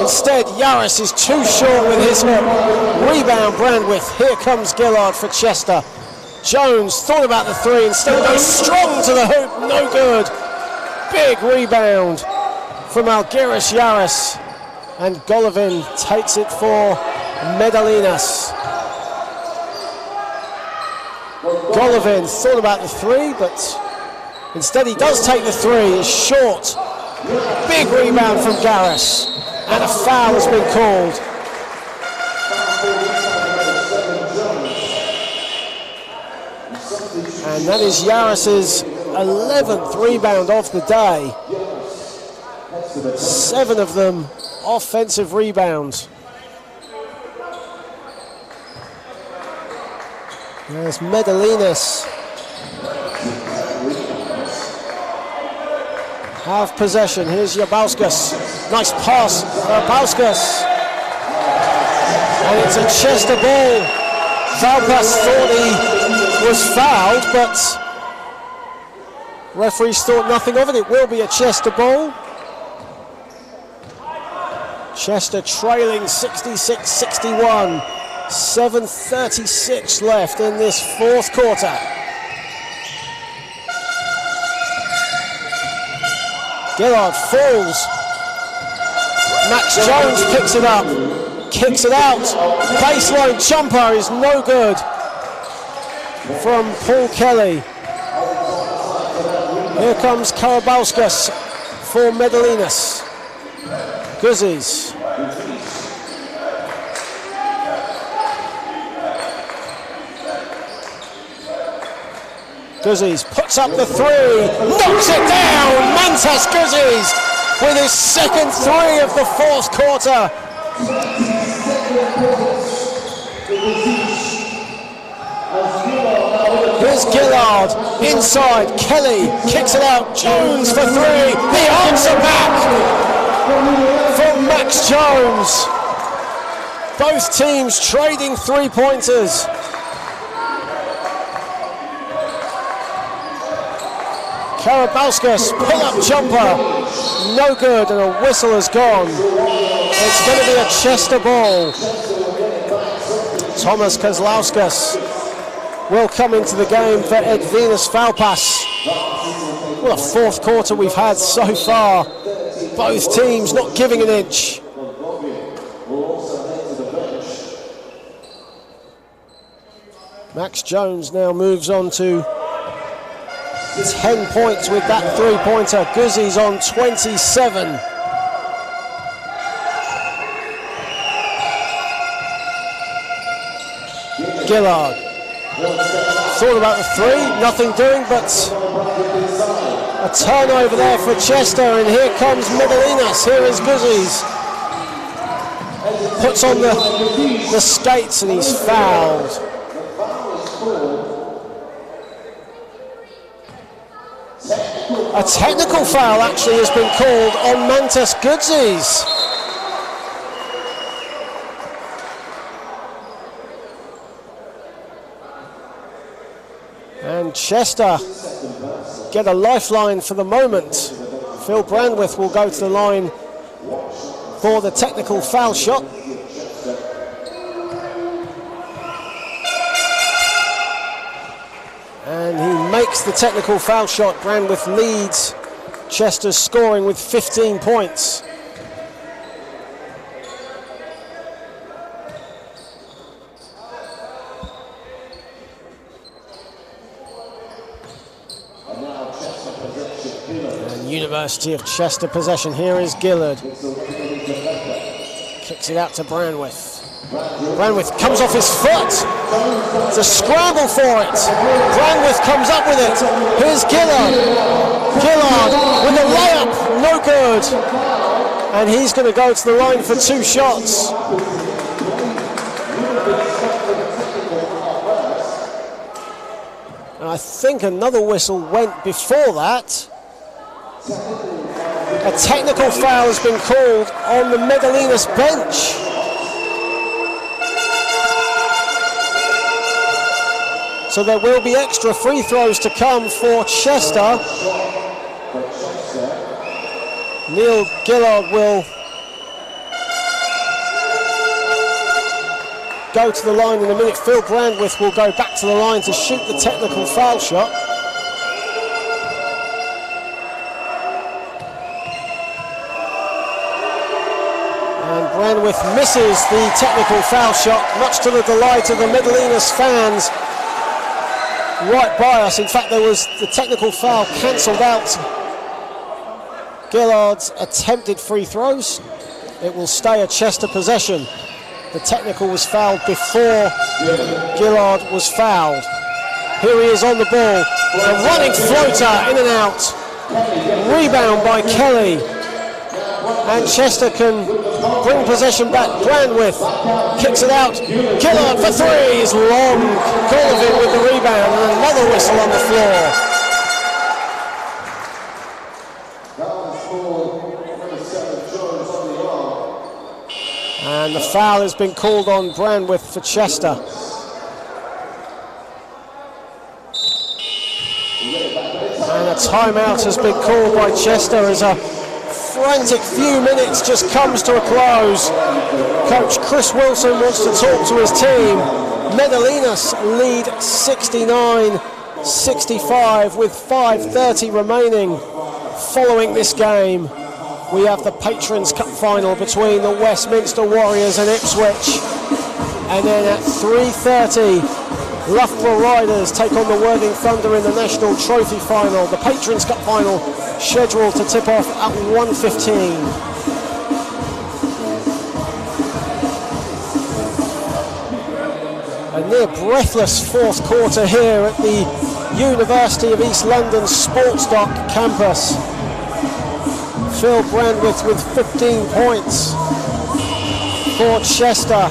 Instead, Yaris is too short with his hook. Rebound Brandwith. Here comes Gillard for Chester. Jones thought about the 3, instead goes strong to the hoop, no good. Big rebound from Algiris Yaris. And Golovin takes it for Medelynas. Golovin thought about the 3, but instead he does take the 3, is short. Big rebound from Garris. And a foul has been called. And that is Yaris's 11th rebound of the day. 7 of them offensive rebounds. There's Medelynas. Have possession. Here's Jabauskas. Nice pass for Jabauskas. And it's a Chester ball. Valpas thought he was fouled, but referees thought nothing of it. It will be a Chester ball. Chester trailing 66-61. 7:36 left in this 4th quarter. Gillard falls. Max Jones picks it up, kicks it out. Baseline jumper is no good from Paul Kelly. Here comes Karabauskas for Medelynas. Guzzies. Guzzies puts up the 3, knocks it down. Mantas Guzzies with his 2nd 3 of the 4th quarter. Here's Gillard inside. Kelly kicks it out. Jones for 3. The answer back from Max Jones. Both teams trading 3-pointers. Karabauskas, pull-up jumper, no good, and a whistle has gone. It's going to be a Chester ball. Thomas Kozlauskas will come into the game for Edvynas Valpas. What a 4th quarter we've had so far. Both teams not giving an inch. Max Jones now moves on to 10 points with that 3-pointer. Guzzies on 27. Gillard thought about the 3, nothing doing, but a turnover there for Chester, and here comes Medelynas. Here is Guzzies. Puts on the skates and he's fouled. A technical foul actually has been called on Mantas Guzzies. And Chester get a lifeline for the moment. Phil Brandwith will go to the line for the technical foul shot. gets the technical foul shot. Brandwith leads Chester's scoring with 15 points. And University of Chester possession. Here is Gillard. Kicks it out to Brandwith. Brandwith comes off his foot. It's a scramble for it. Brandwith comes up with it. Here's Gillard. Gillard with a layup, no good. And he's going to go to the line for 2 shots. And I think another whistle went before that. A technical foul has been called on the Medelynas bench. So there will be extra free throws to come for Chester. Neil Gillard will go to the line in a minute. Phil Brandwith will go back to the line to shoot the technical foul shot. And Brandwith misses the technical foul shot, much to the delight of the Medelynas fans right by us. In fact, there was the technical foul cancelled out Gillard's attempted free throws. It will stay a Chester possession. The technical was fouled before Gillard was fouled. Here he is on the ball. A running floater in and out. Rebound by Kelly. And Chester can bring possession back. Brandwith kicks it out. Gillard for 3 is long. Golovin with the rebound and another whistle on the floor. And the foul has been called on Brandwith for Chester. And a timeout has been called by Chester as a frantic few minutes just comes to a close. Coach Chris Wilson wants to talk to his team. Medelynas lead 69-65 with 5:30 remaining. Following this game, we have the Patrons Cup final between the Westminster Warriors and Ipswich. And then at 3:30, Loughborough Riders take on the Worthing Thunder in the National Trophy final. The Patrons Cup final scheduled to tip off at 1:15. A near breathless fourth quarter here at the University of East London Sportsdock campus. Phil Brandwith with 15 points for Chester.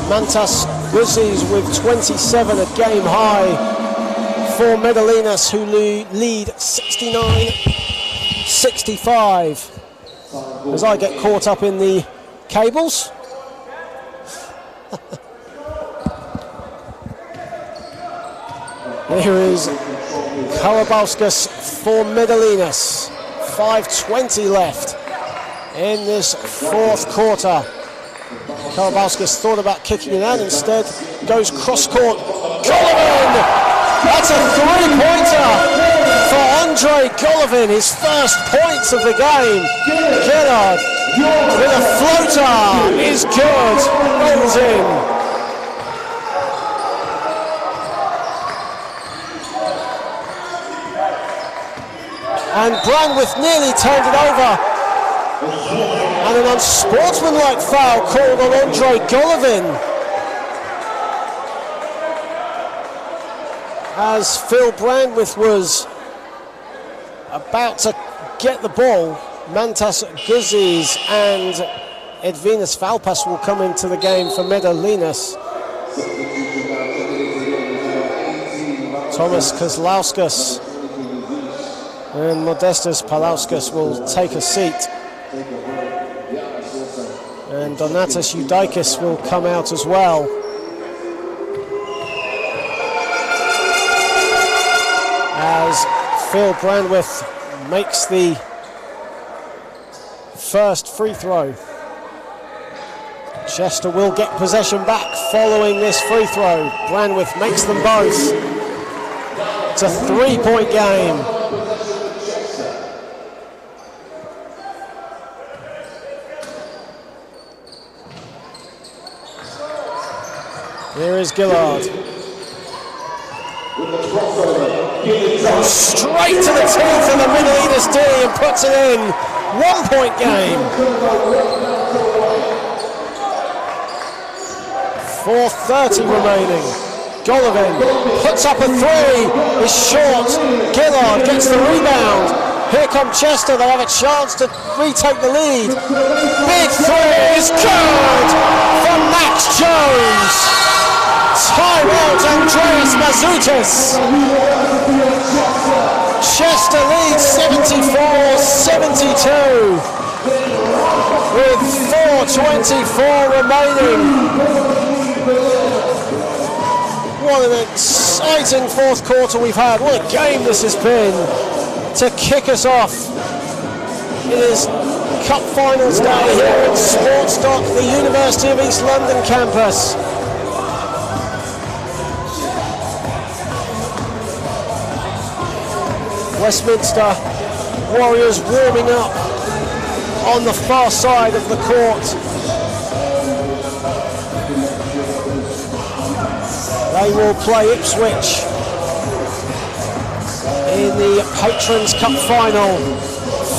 Mantas Guzzi's with 27, a game high for Medelynas, who lead 69-65. As I get caught up in the cables. Here is Karabauskas for Medelynas. 5:20 left in this fourth quarter. Karabauskas thought about kicking it out, instead goes cross-court. Golovin! That's a three-pointer for Andre Golovin, his first points of the game. Gillard with a floater is good, rolls in. And Brandwith nearly turned it over. And an unsportsmanlike foul called on Andre Golovin. As Phil Brandwith was about to get the ball, Mantas Guzzi's and Edvinas Valpas will come into the game for Medelynas. Thomas Kozlauskas and Modestas Palauskas will take a seat. And Donatas Eudikis will come out as well. As Phil Brandwith makes the first free throw. Chester will get possession back following this free throw. Brandwith makes them both. It's a 3-point game. Here is Gillard. Goes straight to the teeth of the Medelynas D and puts it in. 1-point game. 4:30 remaining. Golovin puts up a three, is short. Gillard gets the rebound. Here come Chester, they have a chance to retake the lead. Big three is good for Max Jones. Tyrell's Andreas Mazoutis. Chester leads 74-72 with 4:24 remaining. What an exciting fourth quarter we've had. What a game this has been. To kick us off, it is Cup Finals day here at Sportsdock, the University of East London campus. Westminster Warriors warming up on the far side of the court. They will play Ipswich in the Patrons Cup final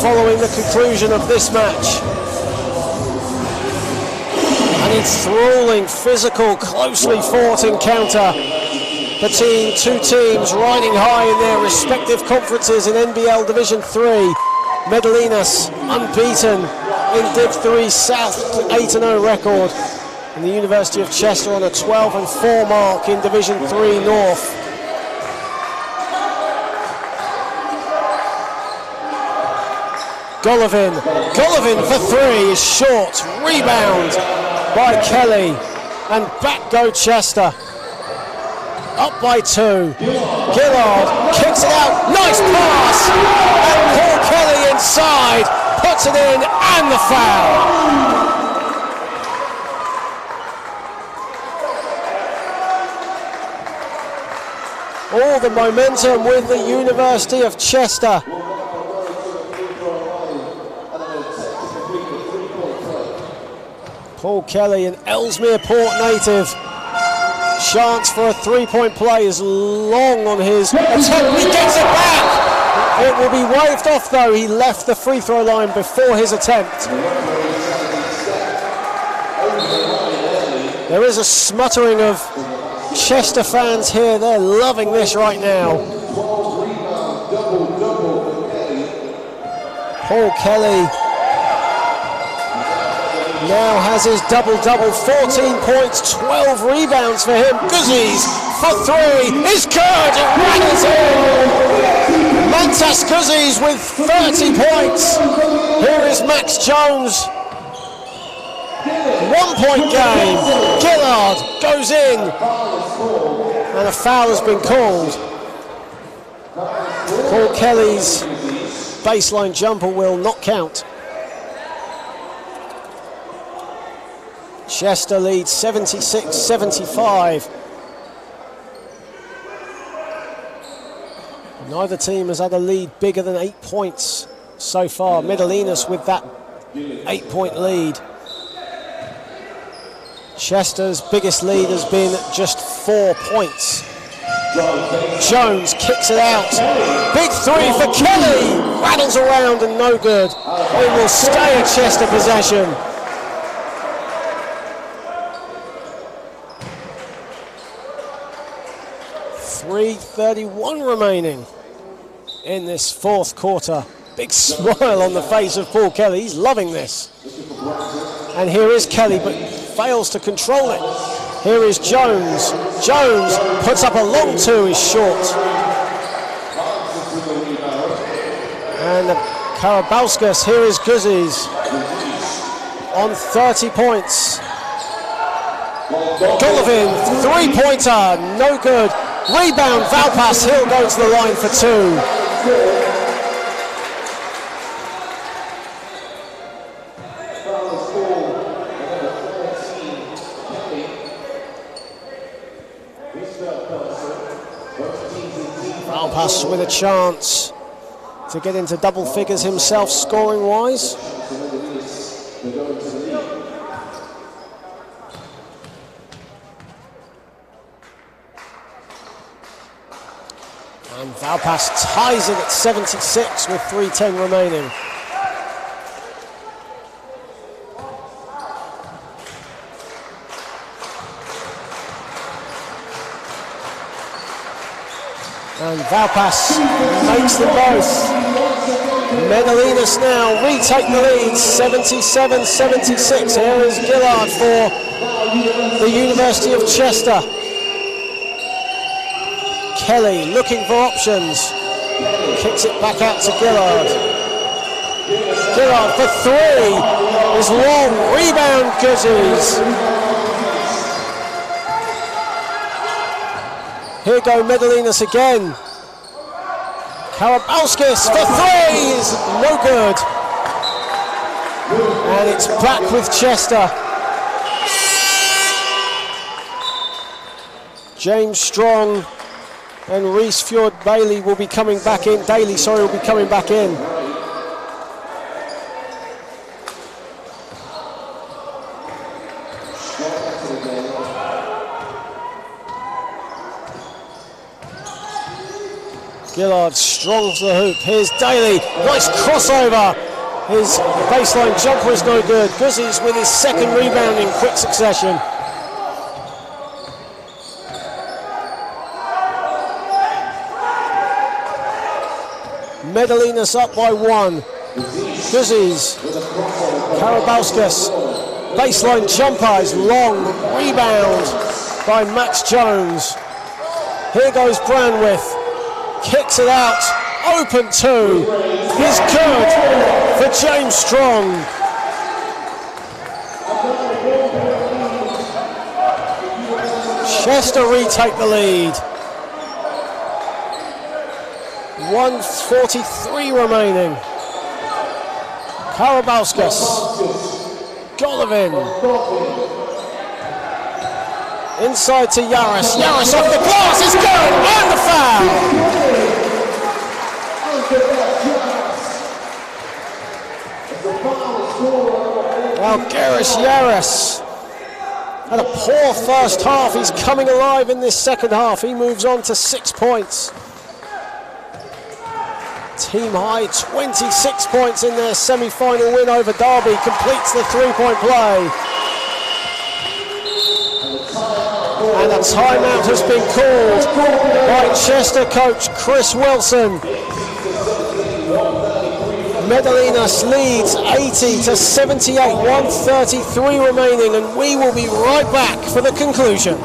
following the conclusion of this match. An enthralling, physical, closely fought encounter between two teams riding high in their respective conferences in NBL Division 3. Medelynas unbeaten in Div 3 South, 8-0 record. And the University of Chester on a 12-4 mark in Division 3 North. Golovin for three is short. Rebound by Kelly. And back go Chester. Up by two. Gillard kicks it out. Nice pass. And Paul Kelly inside. Puts it in and the foul. All the momentum with the University of Chester. Paul Kelly, an Ellesmere Port native. Chance for a three-point play is long on his attempt. He gets it back. It will be waved off though. He left the free throw line before his attempt. There is a smuttering of Chester fans here. They're loving this right now. Paul Kelly now has his double-double, 14 points, 12 rebounds for him. Guzzies for three is good, it rattles in. Mantas Guzzies with 30 points. Here is Max Jones. 1-point game. Gillard goes in. And a foul has been called. Paul Kelly's baseline jumper will not count. Chester leads 76-75. Neither team has had a lead bigger than 8 points so far. Medelynas with that 8-point lead. Chester's biggest lead has been just 4 points. Jones kicks it out. Big three for Kelly. Rattles around and no good. It will stay a Chester possession. 3:31 remaining in this fourth quarter. Big smile on the face of Paul Kelly. He's loving this. And here is Kelly, but fails to control it. Here is Jones. Jones puts up a long two, is short. And Karabauskas, here is Guzzies on 30 points. Golovin, three-pointer, no good. Rebound, Valpas, he'll go to the line for two. Valpas with a chance to get into double figures himself, scoring-wise. And Valpas ties it at 76 with 3:10 remaining. And Valpas makes them both. Medelynas now retake the lead, 77-76. Here is Gillard for the University of Chester. Kelly looking for options. Kicks it back out to Gillard. Gillard for three. Is long. Rebound Guzzies. Here go Medelynas again. Karabauskas for threes, no good. And it's back with Chester. James Strong and Reese Fjord Daly will be coming back in. Will be coming back in. Gillard strong to the hoop. Here's Daly. Nice crossover. His baseline jumper is no good. Guzzies with his second rebound in quick succession. Medelynas up by one. Guzzies. Karabauskas. Baseline jumper is long. Rebound by Max Jones. Here goes Branwith. Kicks it out, open two, is good for James Strong. Chester retake the lead. 1:43 remaining. Karabauskas, Golovin. Inside to Yaris. Yaris off the glass is good, and the foul. Well, Garish Yaris had a poor first half. He's coming alive in this second half. He moves on to 6 points. Team high 26 points in their semi-final win over Derby. Completes the three-point play. And a timeout has been called by Chester coach Chris Wilson. Medelynas leads 80-78, 1:33 remaining, and we will be right back for the conclusion.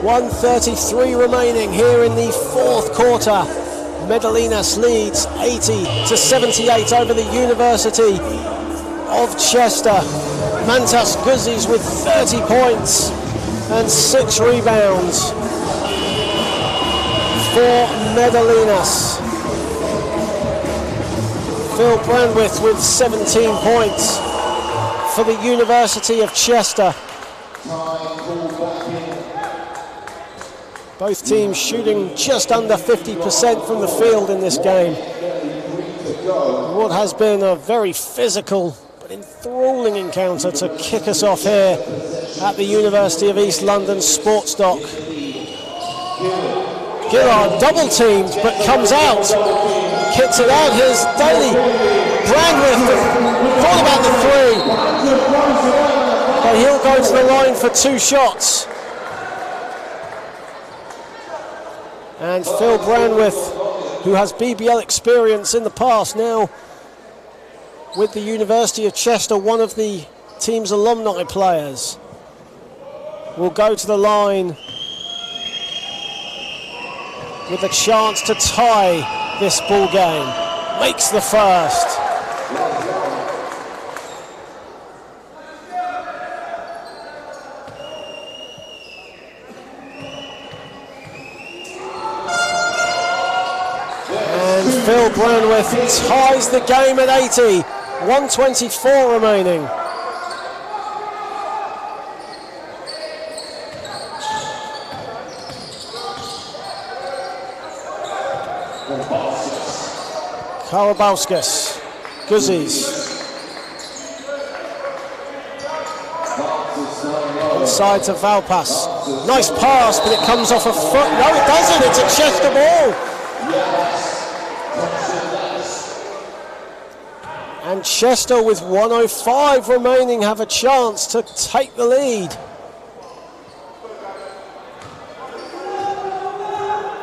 .133 remaining here in the fourth quarter. Medelynas leads 80-78 over the University of Chester. Mantas Guzzies with 30 points and 6 rebounds for Medelynas. Phil Branwith with 17 points for the University of Chester. Both teams shooting just under 50% from the field in this game. What has been a very physical but enthralling encounter to kick us off here at the University of East London Sports Dock. Gillard double teamed but comes out. Kicks it out. Here's Daly. Branwith thought about the three. But he'll go to the line for 2 shots. And Phil Branwith, who has BBL experience in the past, now with the University of Chester, one of the team's alumni players, will go to the line with a chance to tie this ball game. Makes the first. And Phil Branworth ties the game at 80. 1:24 remaining. Karabauskas, Guzzies. Inside to Valpas. Nice pass, but it comes off a foot. No, it doesn't. It's a Chester ball. And Chester, with 1:05 remaining, have a chance to take the lead.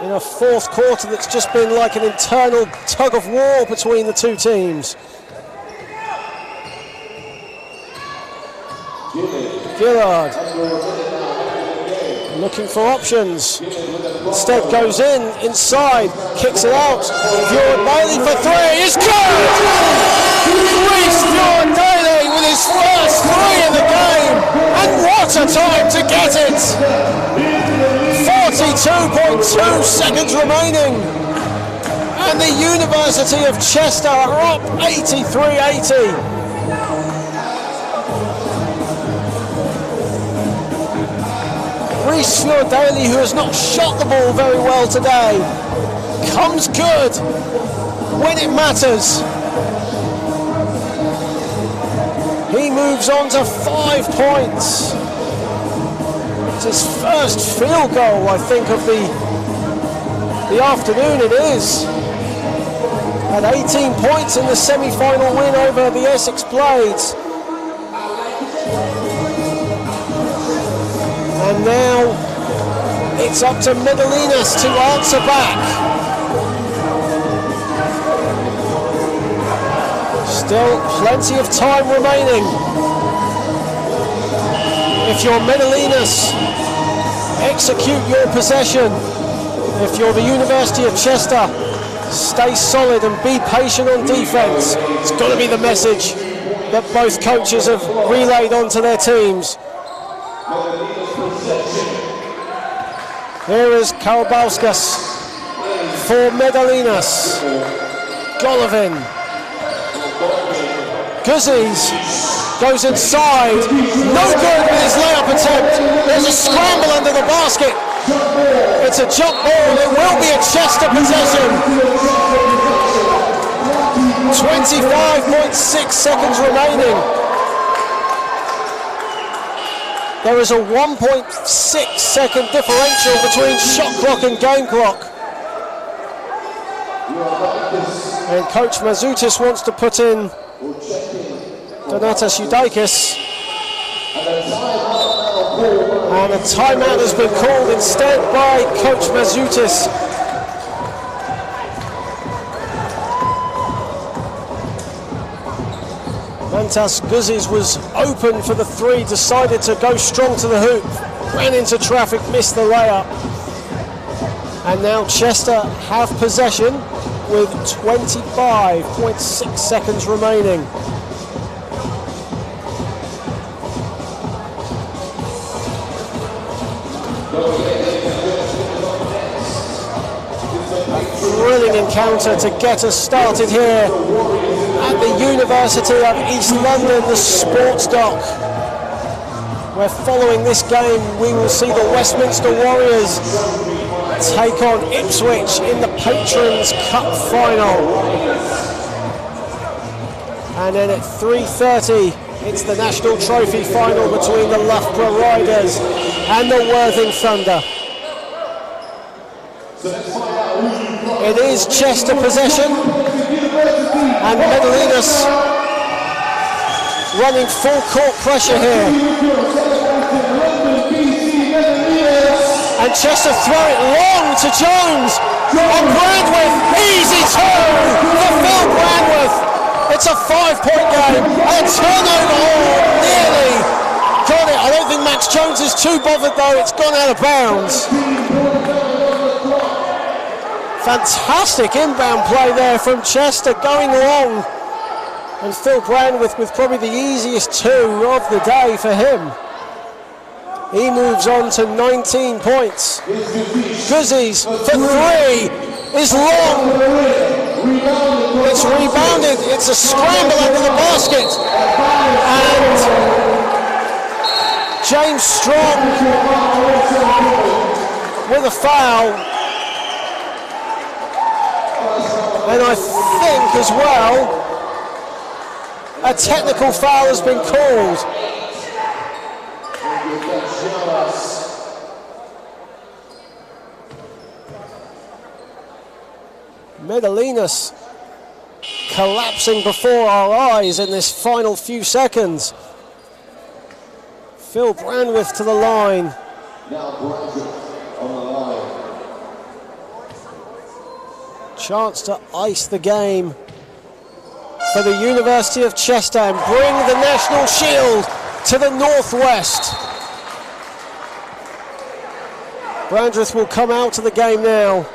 In a fourth quarter that's just been like an internal tug of war between the two teams. Gillard looking for options. Instead goes inside, kicks it out. Fjord-Bailey for three is good! Reece Fjord-Bailey with his first three in the game, and what a time to get it! 42.2 seconds remaining, and the University of Chester are up 83-80. Reece Fjord-Bailey, who has not shot the ball very well today, comes good when it matters. He moves on to 5 points. It's his first field goal, I think, of the afternoon. It is. At 18 points in the semi-final win over the Essex Blades. And now it's up to Medelynas to answer back. Still plenty of time remaining. If you're Medelynas, execute your possession. If you're the University of Chester, stay solid and be patient on defense. It's got to be the message that both coaches have relayed onto their teams. Here is Karabauskas for Medelynas. Golovin. Guzzies goes inside. No good with his layup attempt. There's a scramble under the basket. It's a jump ball. It will be a Chester possession. 25.6 seconds remaining. There is a 1.6 second differential between shot clock and game clock. And Coach Mazoutis wants to put in Donatas Judaikis. And a timeout has been called instead by Coach Mazoutis. Mantas Guzzies was open for the three, decided to go strong to the hoop, ran into traffic, missed the layup. And now Chester have possession with 25.6 seconds remaining. Thrilling encounter to get us started here at the University of East London, the Sports Dock. Where following this game we will see the Westminster Warriors take on Ipswich in the Patrons Cup final. And then at 3:30 it's the National Trophy final between the Loughborough Riders and the Worthing Thunder. It is Chester possession, and Medelynas running full court pressure here. And Chester throw it long to Jones, and Branworth, easy two for Phil Branworth. It's a 5-point game, and a turnover, nearly got it. I don't think Max Jones is too bothered though, it's gone out of bounds. Fantastic inbound play there from Chester, going long. And Phil Brandwith with probably the easiest 2 of the day for him. He moves on to 19 points. Guzzi's for 3 is long. It's rebounded. It's a scramble under the basket. And James Strong with a foul. And I think as well, a technical foul has been called. Medelynas collapsing before our eyes in this final few seconds. Phil Brandwith to the line.
Now Brandwith on the line.
Chance to ice the game for the University of Chester and bring the national shield to the northwest. Brandwith will come out of the game now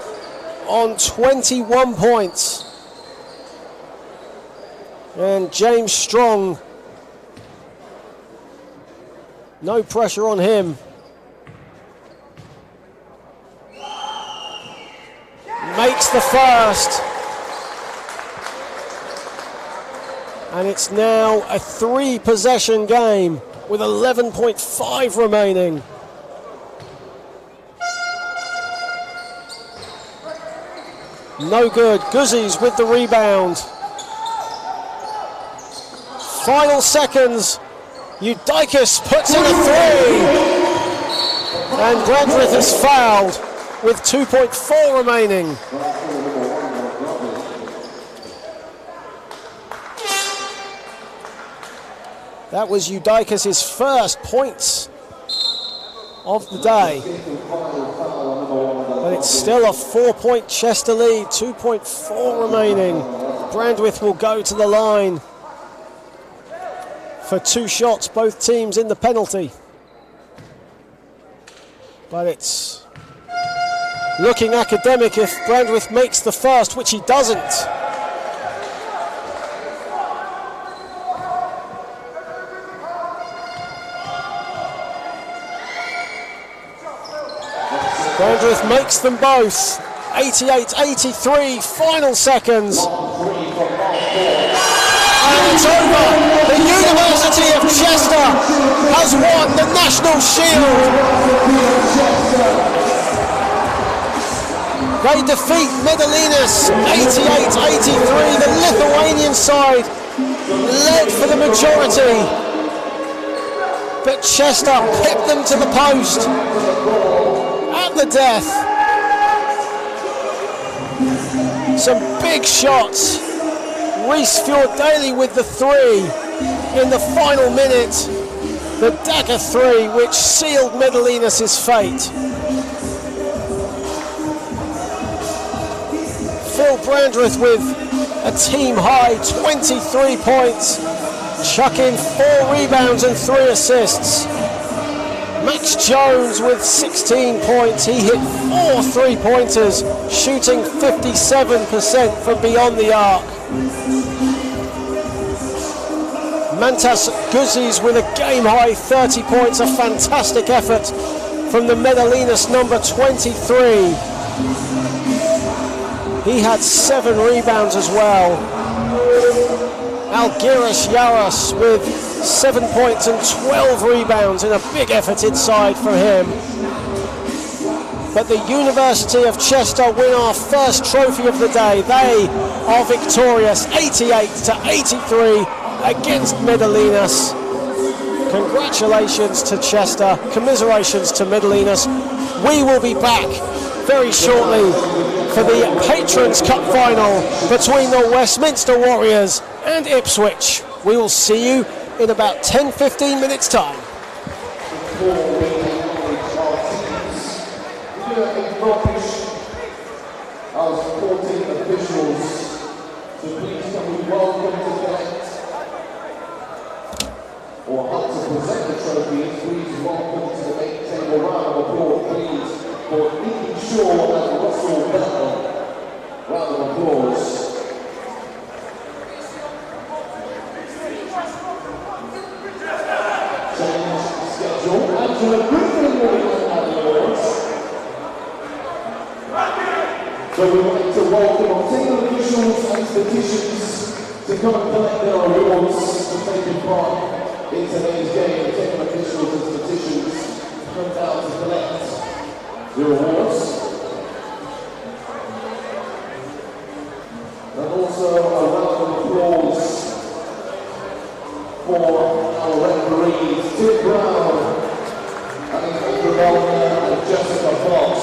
on 21 points. And James Strong, no pressure on him. Makes the first. And it's now a 3-possession game with 11.5 remaining. No good. Guzzi's with the rebound. Final seconds. Eudikis puts in a 3. And Brandwith is fouled with 2.4 remaining. That was Eudikis' first points of the day. But it's still a 4-point Chester lead, 2.4 remaining. Brandwith will go to the line for 2 shots, both teams in the penalty. But it's looking academic if Brandwith makes the first, which he doesn't. Brandwith makes them both. 88-83, final seconds. And it's over. The University of Chester has won the national shield. They defeat Medelynas 88-83. The Lithuanian side led for the majority, but Chester picked them to the post at the death. Some big shots. Reese Fjord-Daly with the 3 in the final minute. The dagger 3 which sealed Medelynas' fate. Phil Brandwith with a team high 23 points, chucking 4 rebounds and 3 assists. Max Jones with 16 points. He hit 4 3-pointers, shooting 57% from beyond the arc. Mantas Guzzi's with a game-high 30 points, a fantastic effort from the Medelynas number 23. He had 7 rebounds as well. Algiris Yaras with 7 points and 12 rebounds in a big effort inside for him. But the University of Chester win our first trophy of the day. They are victorious 88-83 against Medelynas. Congratulations to Chester, commiserations to Medelynas. We will be back very shortly for the Patrons Cup final between the Westminster Warriors and Ipswich. We will see you in about 10-15 minutes time.
Our sporting officials, so please can we welcome to collect or help to present the trophies. Please welcome to the main table. Round of applause, please, for Nicky Shaw and Russell Bell. statisticians to come and collect their awards for taking part in today's game. Technical officials and statisticians come down to collect their awards. And also a round of applause for our referees, Tim Brown, and Andrew Wagner and Jessica Fox.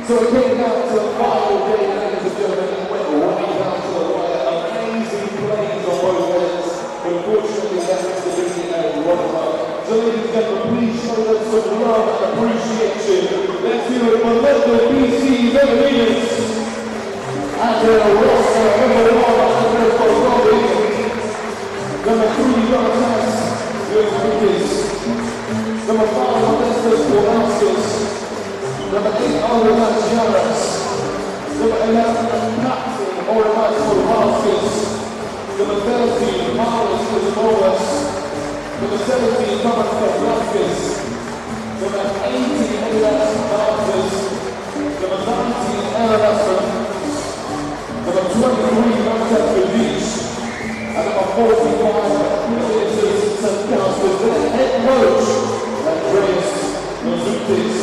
So we're getting down to the final game, ladies and gentlemen. It went right down to the wire. Amazing plays on both ends. But unfortunately, that was the beginning of one of them. So ladies and gentlemen, please show them some love and appreciation. Let's hear it for local BC Medelynas. And their roster, number 1, Andrew Wagner. Number 3, Jonas Wilkins. Number 5, Modestus Bornauskas. Number 8, Orleans Jarras. Number 11, Captain Orleans Bornauskas. Number 13, Marlon Morris. Number 17, Thomas Kavlaskis. Number 18, Elias Marcus. Number 19, Aaron. Number 23, Marcus Beach. And number 45, Ministers St. Councillors. Their head coach, Andreas Mazutis.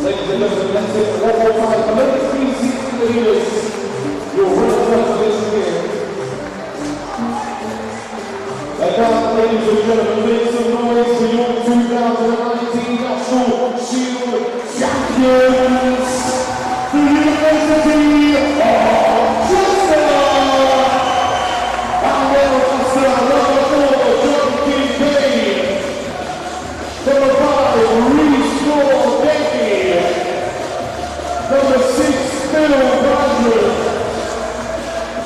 Ladies and gentlemen, let's take it one more time. Let's BC Leaders, your winner of this year. And now, ladies and gentlemen, make some noise for your 2019 National Shield Champions, the University of Chester. And their officer, number 4, John Kincaid. Number 5, Restore Becky. Number 6, Phil Bradley.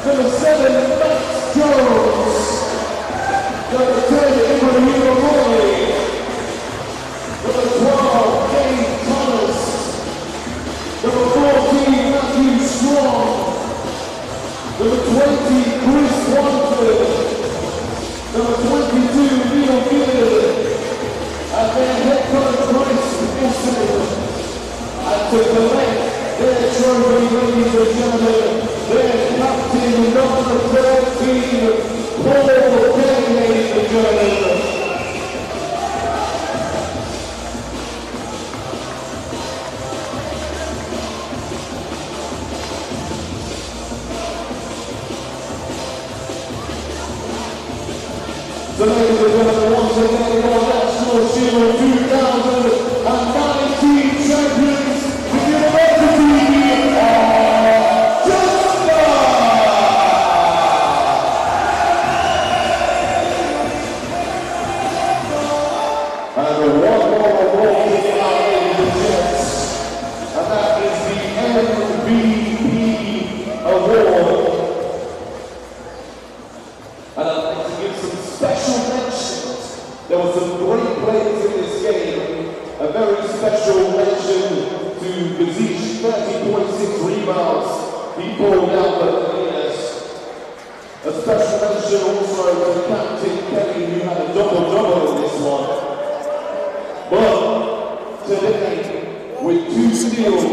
Number 7, Max Jones. Number 10, Ibrahim Roy. Number 12, Dave Thomas. Number 14, Matthew Strong. Number 20, Chris Wanford. Number 22, Neil Gill. And their head coach, Bryce Wilson. And to collect their trophy, ladies and gentlemen, their captain, number 13, Paul Day, ladies and gentlemen. So ladies and gentlemen, once again, your National Shield 2019 champions, the University of Chester! And one more award in our ladies and gents, and that is the MVP award. And I'd like to give some special mentions. There were some great players in this game. A very special mention to Gazish, 30.6 rebounds. He pulled out the Medelynas. A special mention also to Captain Kenny, who had a double-double in this one. But today, with 2 steals,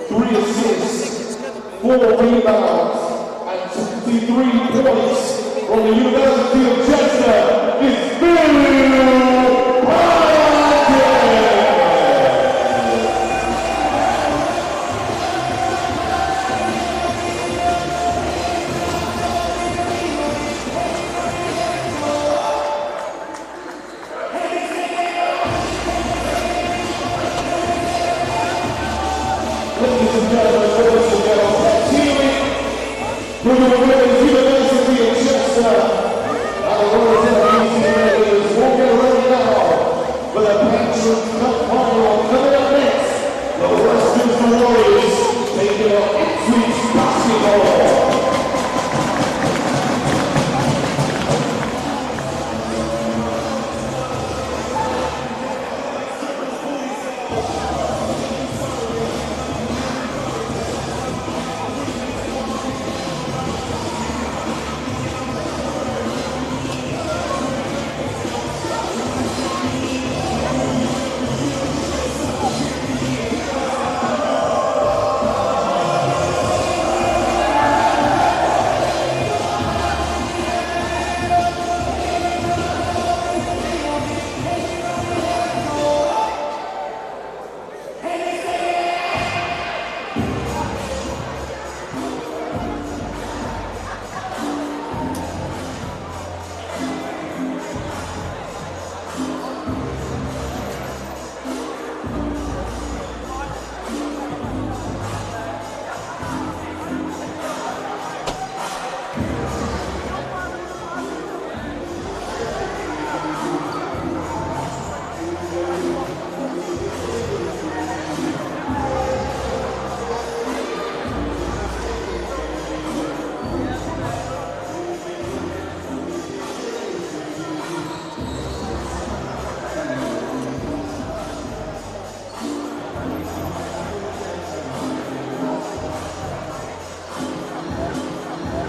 3 assists, 4 rebounds, and 23 points, from the University of Chester is Phil Bradley. Ladies and gentlemen, boys and girls, let's hear it from the University of Chester.